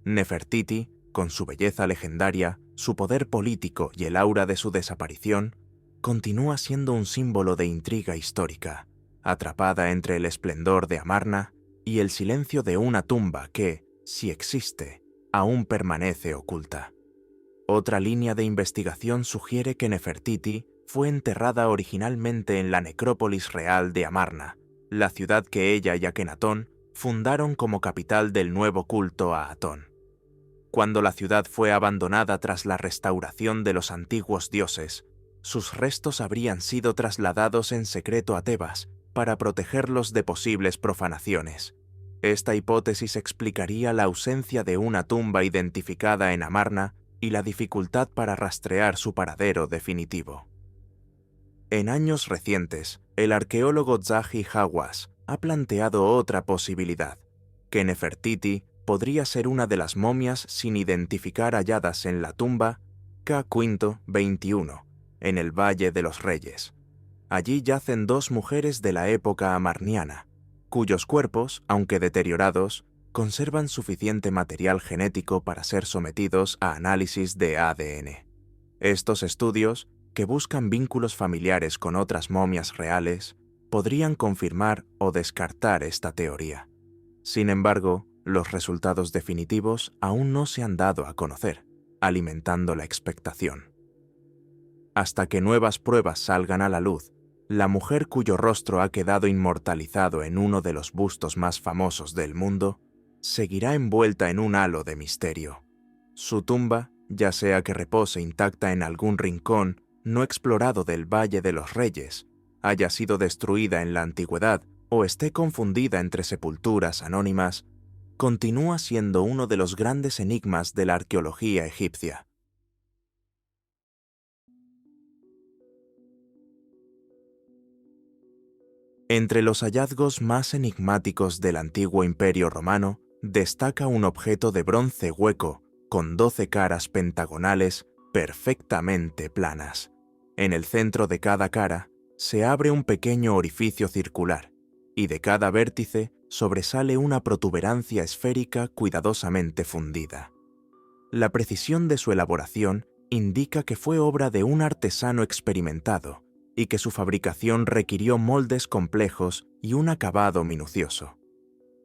Nefertiti, con su belleza legendaria, su poder político y el aura de su desaparición, continúa siendo un símbolo de intriga histórica, atrapada entre el esplendor de Amarna y el silencio de una tumba que, si existe, aún permanece oculta. Otra línea de investigación sugiere que Nefertiti fue enterrada originalmente en la necrópolis real de Amarna, la ciudad que ella y Akenatón fundaron como capital del nuevo culto a Atón. Cuando la ciudad fue abandonada tras la restauración de los antiguos dioses, sus restos habrían sido trasladados en secreto a Tebas para protegerlos de posibles profanaciones. Esta hipótesis explicaría la ausencia de una tumba identificada en Amarna y la dificultad para rastrear su paradero definitivo. En años recientes, el arqueólogo Zahi Hawass ha planteado otra posibilidad, que Nefertiti podría ser una de las momias sin identificar halladas en la tumba K-21, en el Valle de los Reyes. Allí yacen dos mujeres de la época amarniana, cuyos cuerpos, aunque deteriorados, conservan suficiente material genético para ser sometidos a análisis de ADN. Estos estudios, que buscan vínculos familiares con otras momias reales, podrían confirmar o descartar esta teoría. Sin embargo, los resultados definitivos aún no se han dado a conocer, alimentando la expectación. Hasta que nuevas pruebas salgan a la luz, la mujer cuyo rostro ha quedado inmortalizado en uno de los bustos más famosos del mundo, seguirá envuelta en un halo de misterio. Su tumba, ya sea que repose intacta en algún rincón no explorado del Valle de los Reyes, haya sido destruida en la antigüedad o esté confundida entre sepulturas anónimas, continúa siendo uno de los grandes enigmas de la arqueología egipcia. Entre los hallazgos más enigmáticos del antiguo Imperio Romano, destaca un objeto de bronce hueco con 12 caras pentagonales perfectamente planas. En el centro de cada cara se abre un pequeño orificio circular, y de cada vértice sobresale una protuberancia esférica cuidadosamente fundida. La precisión de su elaboración indica que fue obra de un artesano experimentado y que su fabricación requirió moldes complejos y un acabado minucioso.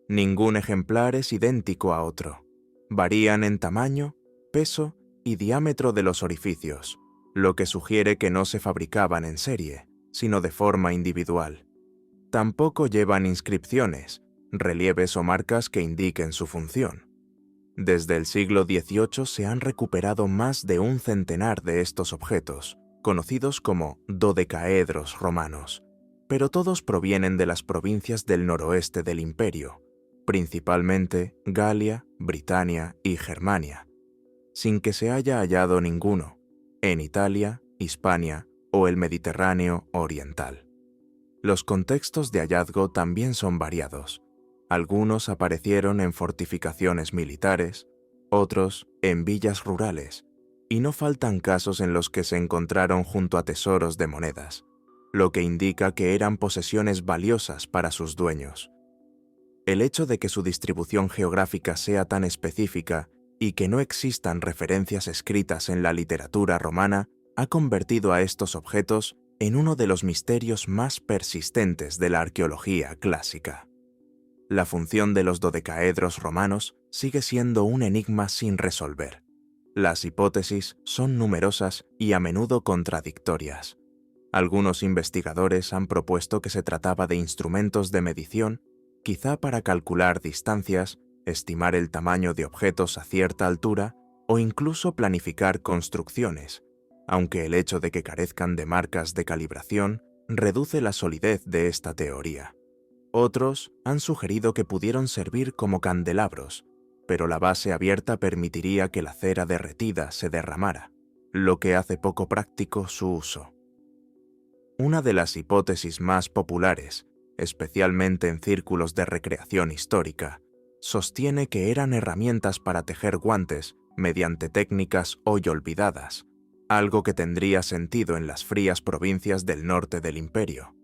Ningún ejemplar es idéntico a otro. Varían en tamaño, peso y diámetro de los orificios, lo que sugiere que no se fabricaban en serie, sino de forma individual. Tampoco llevan inscripciones, relieves o marcas que indiquen su función. Desde el siglo XVIII se han recuperado más de un centenar de estos objetos, conocidos como dodecaedros romanos, pero todos provienen de las provincias del noroeste del imperio, principalmente Galia, Britania y Germania, sin que se haya hallado ninguno en Italia, Hispania o el Mediterráneo oriental. Los contextos de hallazgo también son variados. Algunos aparecieron en fortificaciones militares, otros en villas rurales, y no faltan casos en los que se encontraron junto a tesoros de monedas, lo que indica que eran posesiones valiosas para sus dueños. El hecho de que su distribución geográfica sea tan específica y que no existan referencias escritas en la literatura romana ha convertido a estos objetos en uno de los misterios más persistentes de la arqueología clásica. La función de los dodecaedros romanos sigue siendo un enigma sin resolver. Las hipótesis son numerosas y a menudo contradictorias. Algunos investigadores han propuesto que se trataba de instrumentos de medición, quizá para calcular distancias, estimar el tamaño de objetos a cierta altura o incluso planificar construcciones, aunque el hecho de que carezcan de marcas de calibración reduce la solidez de esta teoría. Otros han sugerido que pudieron servir como candelabros, pero la base abierta permitiría que la cera derretida se derramara, lo que hace poco práctico su uso. Una de las hipótesis más populares, especialmente en círculos de recreación histórica, sostiene que eran herramientas para tejer guantes mediante técnicas hoy olvidadas, algo que tendría sentido en las frías provincias del norte del imperio.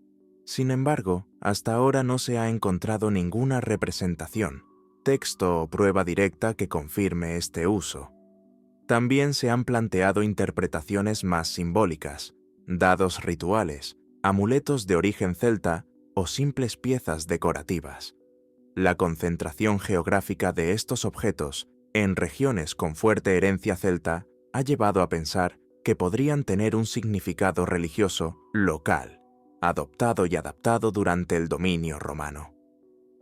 Sin embargo, hasta ahora no se ha encontrado ninguna representación, texto o prueba directa que confirme este uso. También se han planteado interpretaciones más simbólicas, dados rituales, amuletos de origen celta o simples piezas decorativas. La concentración geográfica de estos objetos en regiones con fuerte herencia celta ha llevado a pensar que podrían tener un significado religioso local, adoptado y adaptado durante el dominio romano.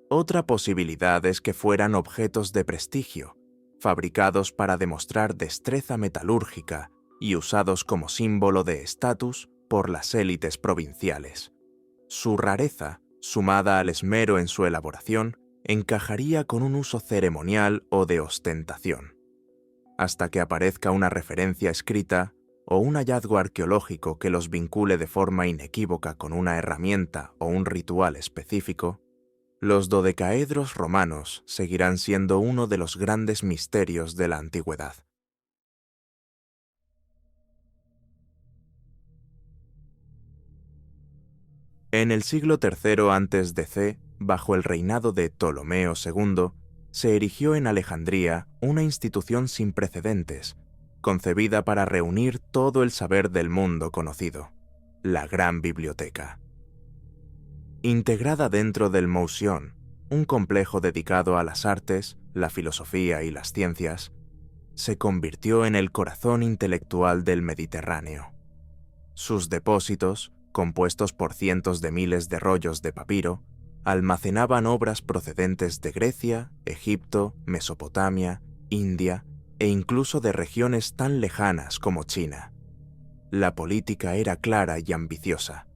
Otra posibilidad es que fueran objetos de prestigio, fabricados para demostrar destreza metalúrgica y usados como símbolo de estatus por las élites provinciales. Su rareza, sumada al esmero en su elaboración, encajaría con un uso ceremonial o de ostentación. Hasta que aparezca una referencia escrita o un hallazgo arqueológico que los vincule de forma inequívoca con una herramienta o un ritual específico, los dodecaedros romanos seguirán siendo uno de los grandes misterios de la antigüedad. En el siglo III a.C., bajo el reinado de Ptolomeo II, se erigió en Alejandría una institución sin precedentes, concebida para reunir todo el saber del mundo conocido, la Gran Biblioteca. Integrada dentro del Mouseion, un complejo dedicado a las artes, la filosofía y las ciencias, se convirtió en el corazón intelectual del Mediterráneo. Sus depósitos, compuestos por cientos de miles de rollos de papiro, almacenaban obras procedentes de Grecia, Egipto, Mesopotamia, India e incluso de regiones tan lejanas como China. La política era clara y ambiciosa.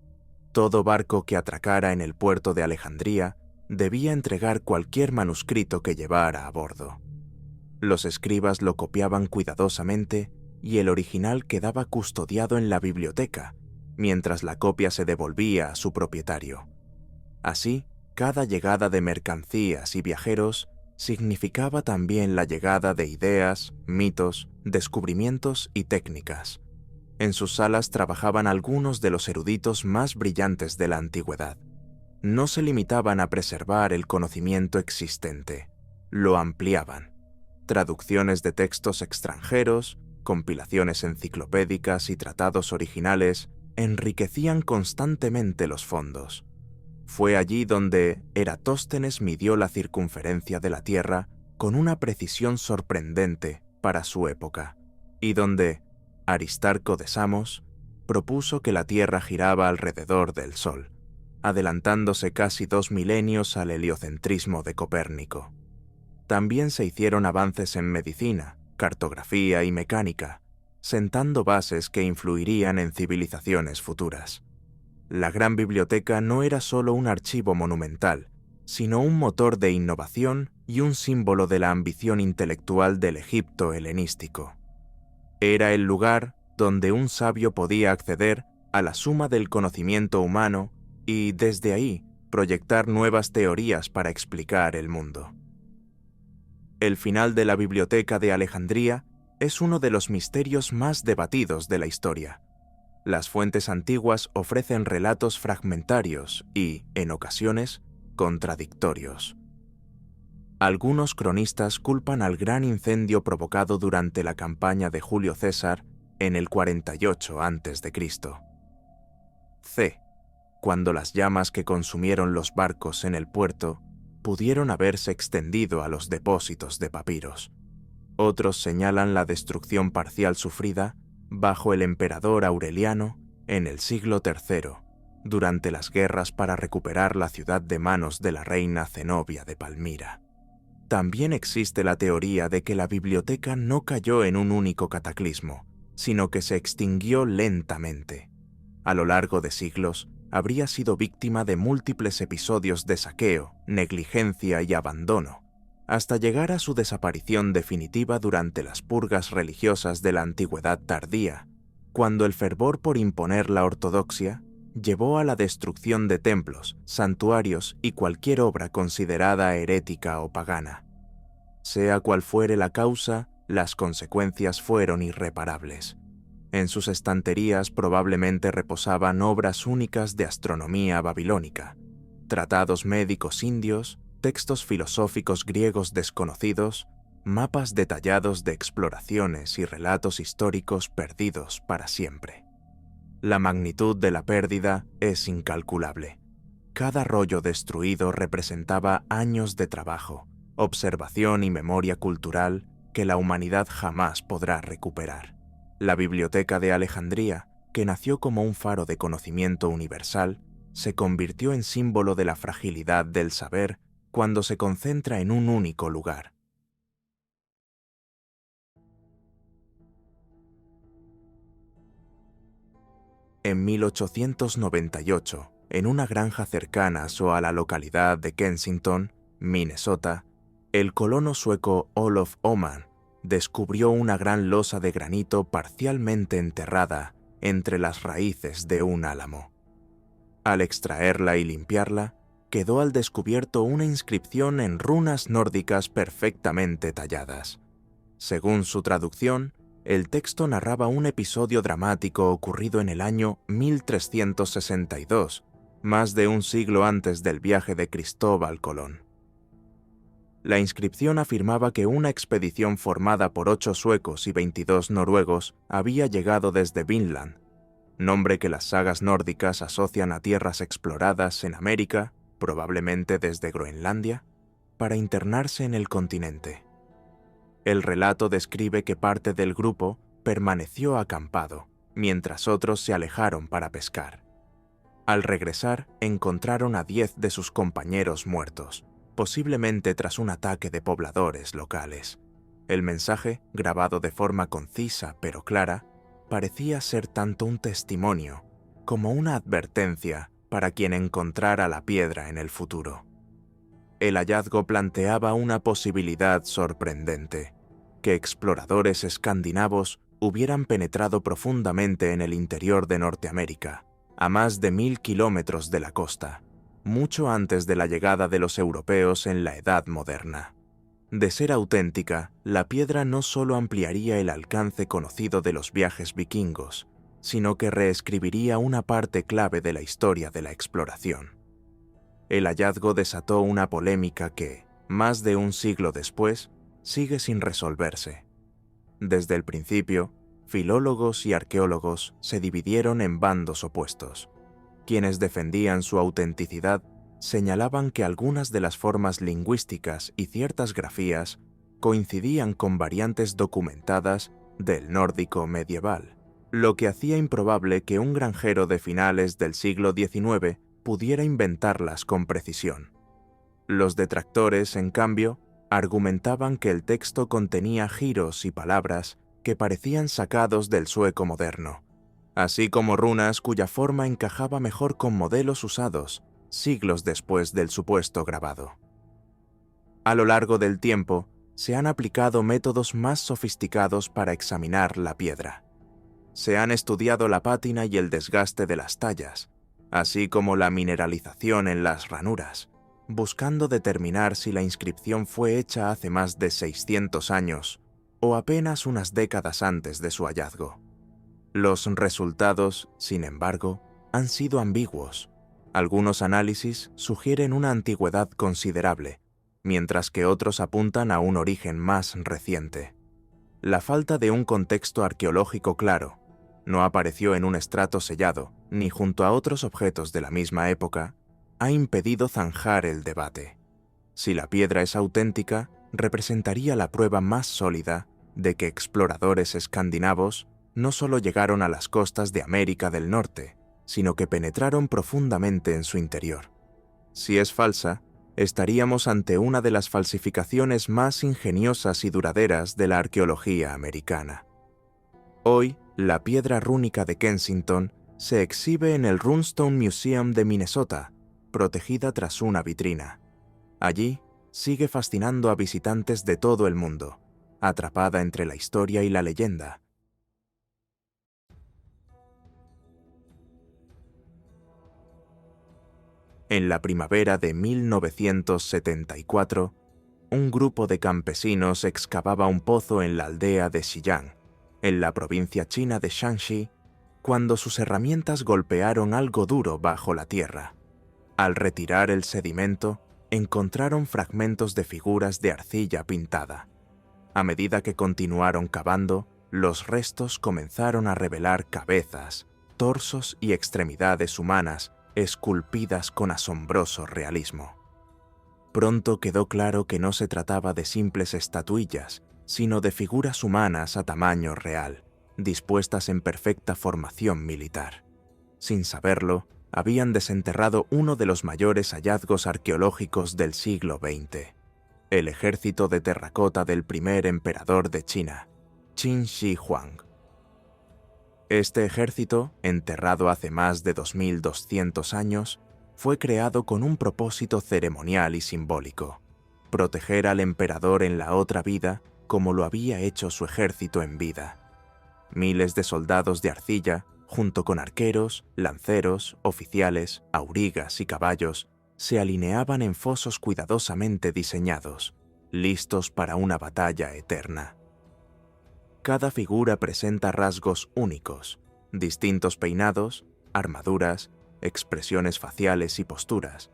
Todo barco que atracara en el puerto de Alejandría debía entregar cualquier manuscrito que llevara a bordo. Los escribas lo copiaban cuidadosamente y el original quedaba custodiado en la biblioteca, mientras la copia se devolvía a su propietario. Así, cada llegada de mercancías y viajeros significaba también la llegada de ideas, mitos, descubrimientos y técnicas. En sus salas trabajaban algunos de los eruditos más brillantes de la antigüedad. No se limitaban a preservar el conocimiento existente, lo ampliaban. Traducciones de textos extranjeros, compilaciones enciclopédicas y tratados originales enriquecían constantemente los fondos. Fue allí donde Eratóstenes midió la circunferencia de la Tierra con una precisión sorprendente para su época, y donde Aristarco de Samos propuso que la Tierra giraba alrededor del Sol, adelantándose casi 2 milenios al heliocentrismo de Copérnico. También se hicieron avances en medicina, cartografía y mecánica, sentando bases que influirían en civilizaciones futuras. La Gran Biblioteca no era solo un archivo monumental, sino un motor de innovación y un símbolo de la ambición intelectual del Egipto helenístico. Era el lugar donde un sabio podía acceder a la suma del conocimiento humano y, desde ahí, proyectar nuevas teorías para explicar el mundo. El final de la Biblioteca de Alejandría es uno de los misterios más debatidos de la historia. Las fuentes antiguas ofrecen relatos fragmentarios y, en ocasiones, contradictorios. Algunos cronistas culpan al gran incendio provocado durante la campaña de Julio César en el 48 a.C. C. Cuando las llamas que consumieron los barcos en el puerto pudieron haberse extendido a los depósitos de papiros. Otros señalan la destrucción parcial sufrida bajo el emperador Aureliano en el siglo III, durante las guerras para recuperar la ciudad de manos de la reina Zenobia de Palmira. También existe la teoría de que la biblioteca no cayó en un único cataclismo, sino que se extinguió lentamente. A lo largo de siglos, habría sido víctima de múltiples episodios de saqueo, negligencia y abandono, hasta llegar a su desaparición definitiva durante las purgas religiosas de la Antigüedad tardía, cuando el fervor por imponer la ortodoxia llevó a la destrucción de templos, santuarios y cualquier obra considerada herética o pagana. Sea cual fuere la causa, las consecuencias fueron irreparables. En sus estanterías probablemente reposaban obras únicas de astronomía babilónica, tratados médicos indios, textos filosóficos griegos desconocidos, mapas detallados de exploraciones y relatos históricos perdidos para siempre. La magnitud de la pérdida es incalculable. Cada rollo destruido representaba años de trabajo, observación y memoria cultural que la humanidad jamás podrá recuperar. La Biblioteca de Alejandría, que nació como un faro de conocimiento universal, se convirtió en símbolo de la fragilidad del saber cuando se concentra en un único lugar. En 1898, en una granja cercana a la localidad de Kensington, Minnesota, el colono sueco Olof Åman descubrió una gran losa de granito parcialmente enterrada entre las raíces de un álamo. Al extraerla y limpiarla, quedó al descubierto una inscripción en runas nórdicas perfectamente talladas. Según su traducción, el texto narraba un episodio dramático ocurrido en el año 1362, más de un siglo antes del viaje de Cristóbal Colón. La inscripción afirmaba que una expedición formada por 8 suecos y 22 noruegos había llegado desde Vinland, nombre que las sagas nórdicas asocian a tierras exploradas en América, probablemente desde Groenlandia, para internarse en el continente. El relato describe que parte del grupo permaneció acampado, mientras otros se alejaron para pescar. Al regresar, encontraron a 10 de sus compañeros muertos, posiblemente tras un ataque de pobladores locales. El mensaje, grabado de forma concisa pero clara, parecía ser tanto un testimonio como una advertencia para quien encontrara la piedra en el futuro. El hallazgo planteaba una posibilidad sorprendente: que exploradores escandinavos hubieran penetrado profundamente en el interior de Norteamérica, a más de 1000 kilómetros de la costa, mucho antes de la llegada de los europeos en la Edad Moderna. De ser auténtica, la piedra no solo ampliaría el alcance conocido de los viajes vikingos, sino que reescribiría una parte clave de la historia de la exploración. El hallazgo desató una polémica que, más de un siglo después, sigue sin resolverse. Desde el principio, filólogos y arqueólogos se dividieron en bandos opuestos. Quienes defendían su autenticidad señalaban que algunas de las formas lingüísticas y ciertas grafías coincidían con variantes documentadas del nórdico medieval, lo que hacía improbable que un granjero de finales del siglo XIX pudiera inventarlas con precisión. Los detractores, en cambio, argumentaban que el texto contenía giros y palabras que parecían sacados del sueco moderno, así como runas cuya forma encajaba mejor con modelos usados siglos después del supuesto grabado. A lo largo del tiempo, se han aplicado métodos más sofisticados para examinar la piedra. Se han estudiado la pátina y el desgaste de las tallas, así como la mineralización en las ranuras, buscando determinar si la inscripción fue hecha hace más de 600 años o apenas unas décadas antes de su hallazgo. Los resultados, sin embargo, han sido ambiguos. Algunos análisis sugieren una antigüedad considerable, mientras que otros apuntan a un origen más reciente. La falta de un contexto arqueológico claro, no apareció en un estrato sellado, ni junto a otros objetos de la misma época, ha impedido zanjar el debate. Si la piedra es auténtica, representaría la prueba más sólida de que exploradores escandinavos no solo llegaron a las costas de América del Norte, sino que penetraron profundamente en su interior. Si es falsa, estaríamos ante una de las falsificaciones más ingeniosas y duraderas de la arqueología americana. Hoy, la piedra rúnica de Kensington se exhibe en el Runestone Museum de Minnesota, protegida tras una vitrina. Allí, sigue fascinando a visitantes de todo el mundo, atrapada entre la historia y la leyenda. En la primavera de 1974, un grupo de campesinos excavaba un pozo en la aldea de Xiyang, en la provincia china de Shanxi, cuando sus herramientas golpearon algo duro bajo la tierra. Al retirar el sedimento, encontraron fragmentos de figuras de arcilla pintada. A medida que continuaron cavando, los restos comenzaron a revelar cabezas, torsos y extremidades humanas esculpidas con asombroso realismo. Pronto quedó claro que no se trataba de simples estatuillas, sino de figuras humanas a tamaño real, dispuestas en perfecta formación militar. Sin saberlo, habían desenterrado uno de los mayores hallazgos arqueológicos del siglo XX, el ejército de terracota del primer emperador de China, Qin Shi Huang. Este ejército, enterrado hace más de 2200 años, fue creado con un propósito ceremonial y simbólico: proteger al emperador en la otra vida como lo había hecho su ejército en vida. Miles de soldados de arcilla, junto con arqueros, lanceros, oficiales, aurigas y caballos, se alineaban en fosos cuidadosamente diseñados, listos para una batalla eterna. Cada figura presenta rasgos únicos, distintos peinados, armaduras, expresiones faciales y posturas,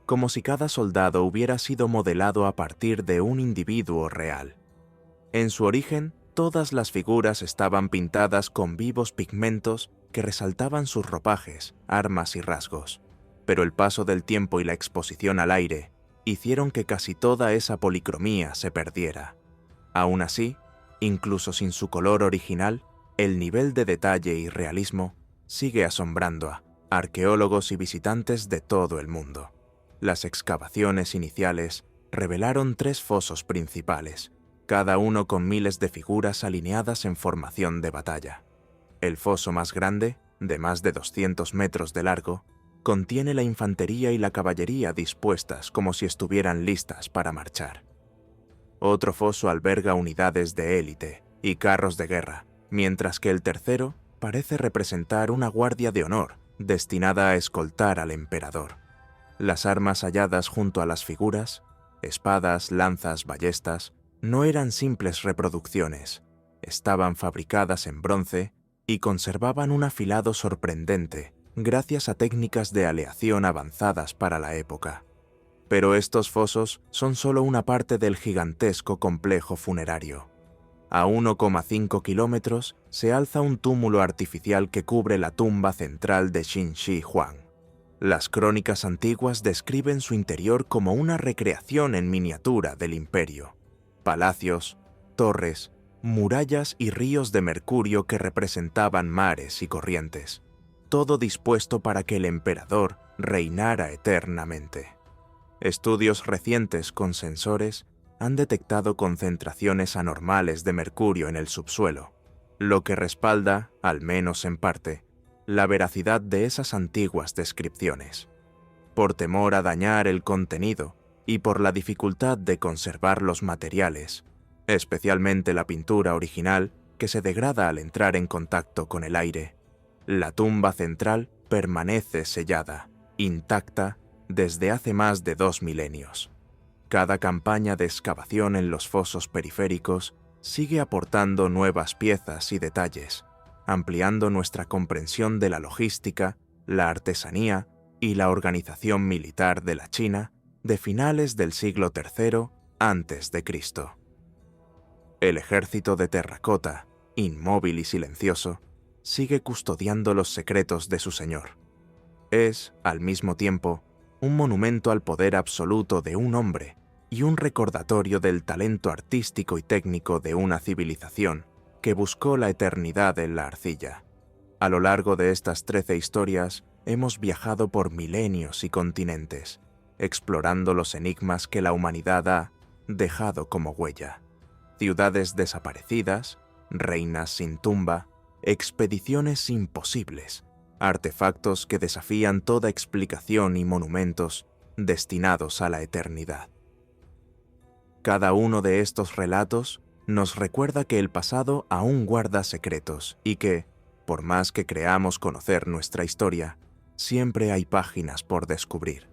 como si cada soldado hubiera sido modelado a partir de un individuo real. En su origen, todas las figuras estaban pintadas con vivos pigmentos que resaltaban sus ropajes, armas y rasgos, pero el paso del tiempo y la exposición al aire hicieron que casi toda esa policromía se perdiera. Aún así, incluso sin su color original, el nivel de detalle y realismo sigue asombrando a arqueólogos y visitantes de todo el mundo. Las excavaciones iniciales revelaron 3 fosos principales, cada uno con miles de figuras alineadas en formación de batalla. El foso más grande, de más de 200 metros de largo, contiene la infantería y la caballería dispuestas como si estuvieran listas para marchar. Otro foso alberga unidades de élite y carros de guerra, mientras que el tercero parece representar una guardia de honor destinada a escoltar al emperador. Las armas halladas junto a las figuras, espadas, lanzas, ballestas, no eran simples reproducciones, estaban fabricadas en bronce y conservaban un afilado sorprendente gracias a técnicas de aleación avanzadas para la época. Pero estos fosos son solo una parte del gigantesco complejo funerario. A 1,5 kilómetros se alza un túmulo artificial que cubre la tumba central de Qin Shi Huang. Las crónicas antiguas describen su interior como una recreación en miniatura del imperio. Palacios, torres, murallas y ríos de mercurio que representaban mares y corrientes, todo dispuesto para que el emperador reinara eternamente. Estudios recientes con sensores han detectado concentraciones anormales de mercurio en el subsuelo, lo que respalda, al menos en parte, la veracidad de esas antiguas descripciones. Por temor a dañar el contenido y por la dificultad de conservar los materiales, especialmente la pintura original que se degrada al entrar en contacto con el aire, la tumba central permanece sellada, intacta, desde hace más de 2 milenios. Cada campaña de excavación en los fosos periféricos sigue aportando nuevas piezas y detalles, ampliando nuestra comprensión de la logística, la artesanía y la organización militar de la China de finales del siglo III a.C. El ejército de terracota, inmóvil y silencioso, sigue custodiando los secretos de su señor. Es, al mismo tiempo, un monumento al poder absoluto de un hombre y un recordatorio del talento artístico y técnico de una civilización que buscó la eternidad en la arcilla. A lo largo de estas 13 historias, hemos viajado por milenios y continentes, explorando los enigmas que la humanidad ha dejado como huella. Ciudades desaparecidas, reinas sin tumba, expediciones imposibles, artefactos que desafían toda explicación y monumentos destinados a la eternidad. Cada uno de estos relatos nos recuerda que el pasado aún guarda secretos y que, por más que creamos conocer nuestra historia, siempre hay páginas por descubrir.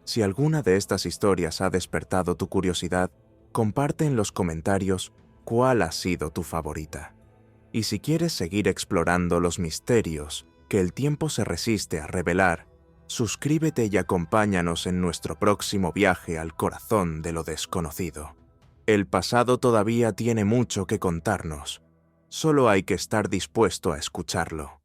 Si alguna de estas historias ha despertado tu curiosidad, comparte en los comentarios cuál ha sido tu favorita. Y si quieres seguir explorando los misterios que el tiempo se resiste a revelar, suscríbete y acompáñanos en nuestro próximo viaje al corazón de lo desconocido. El pasado todavía tiene mucho que contarnos, solo hay que estar dispuesto a escucharlo.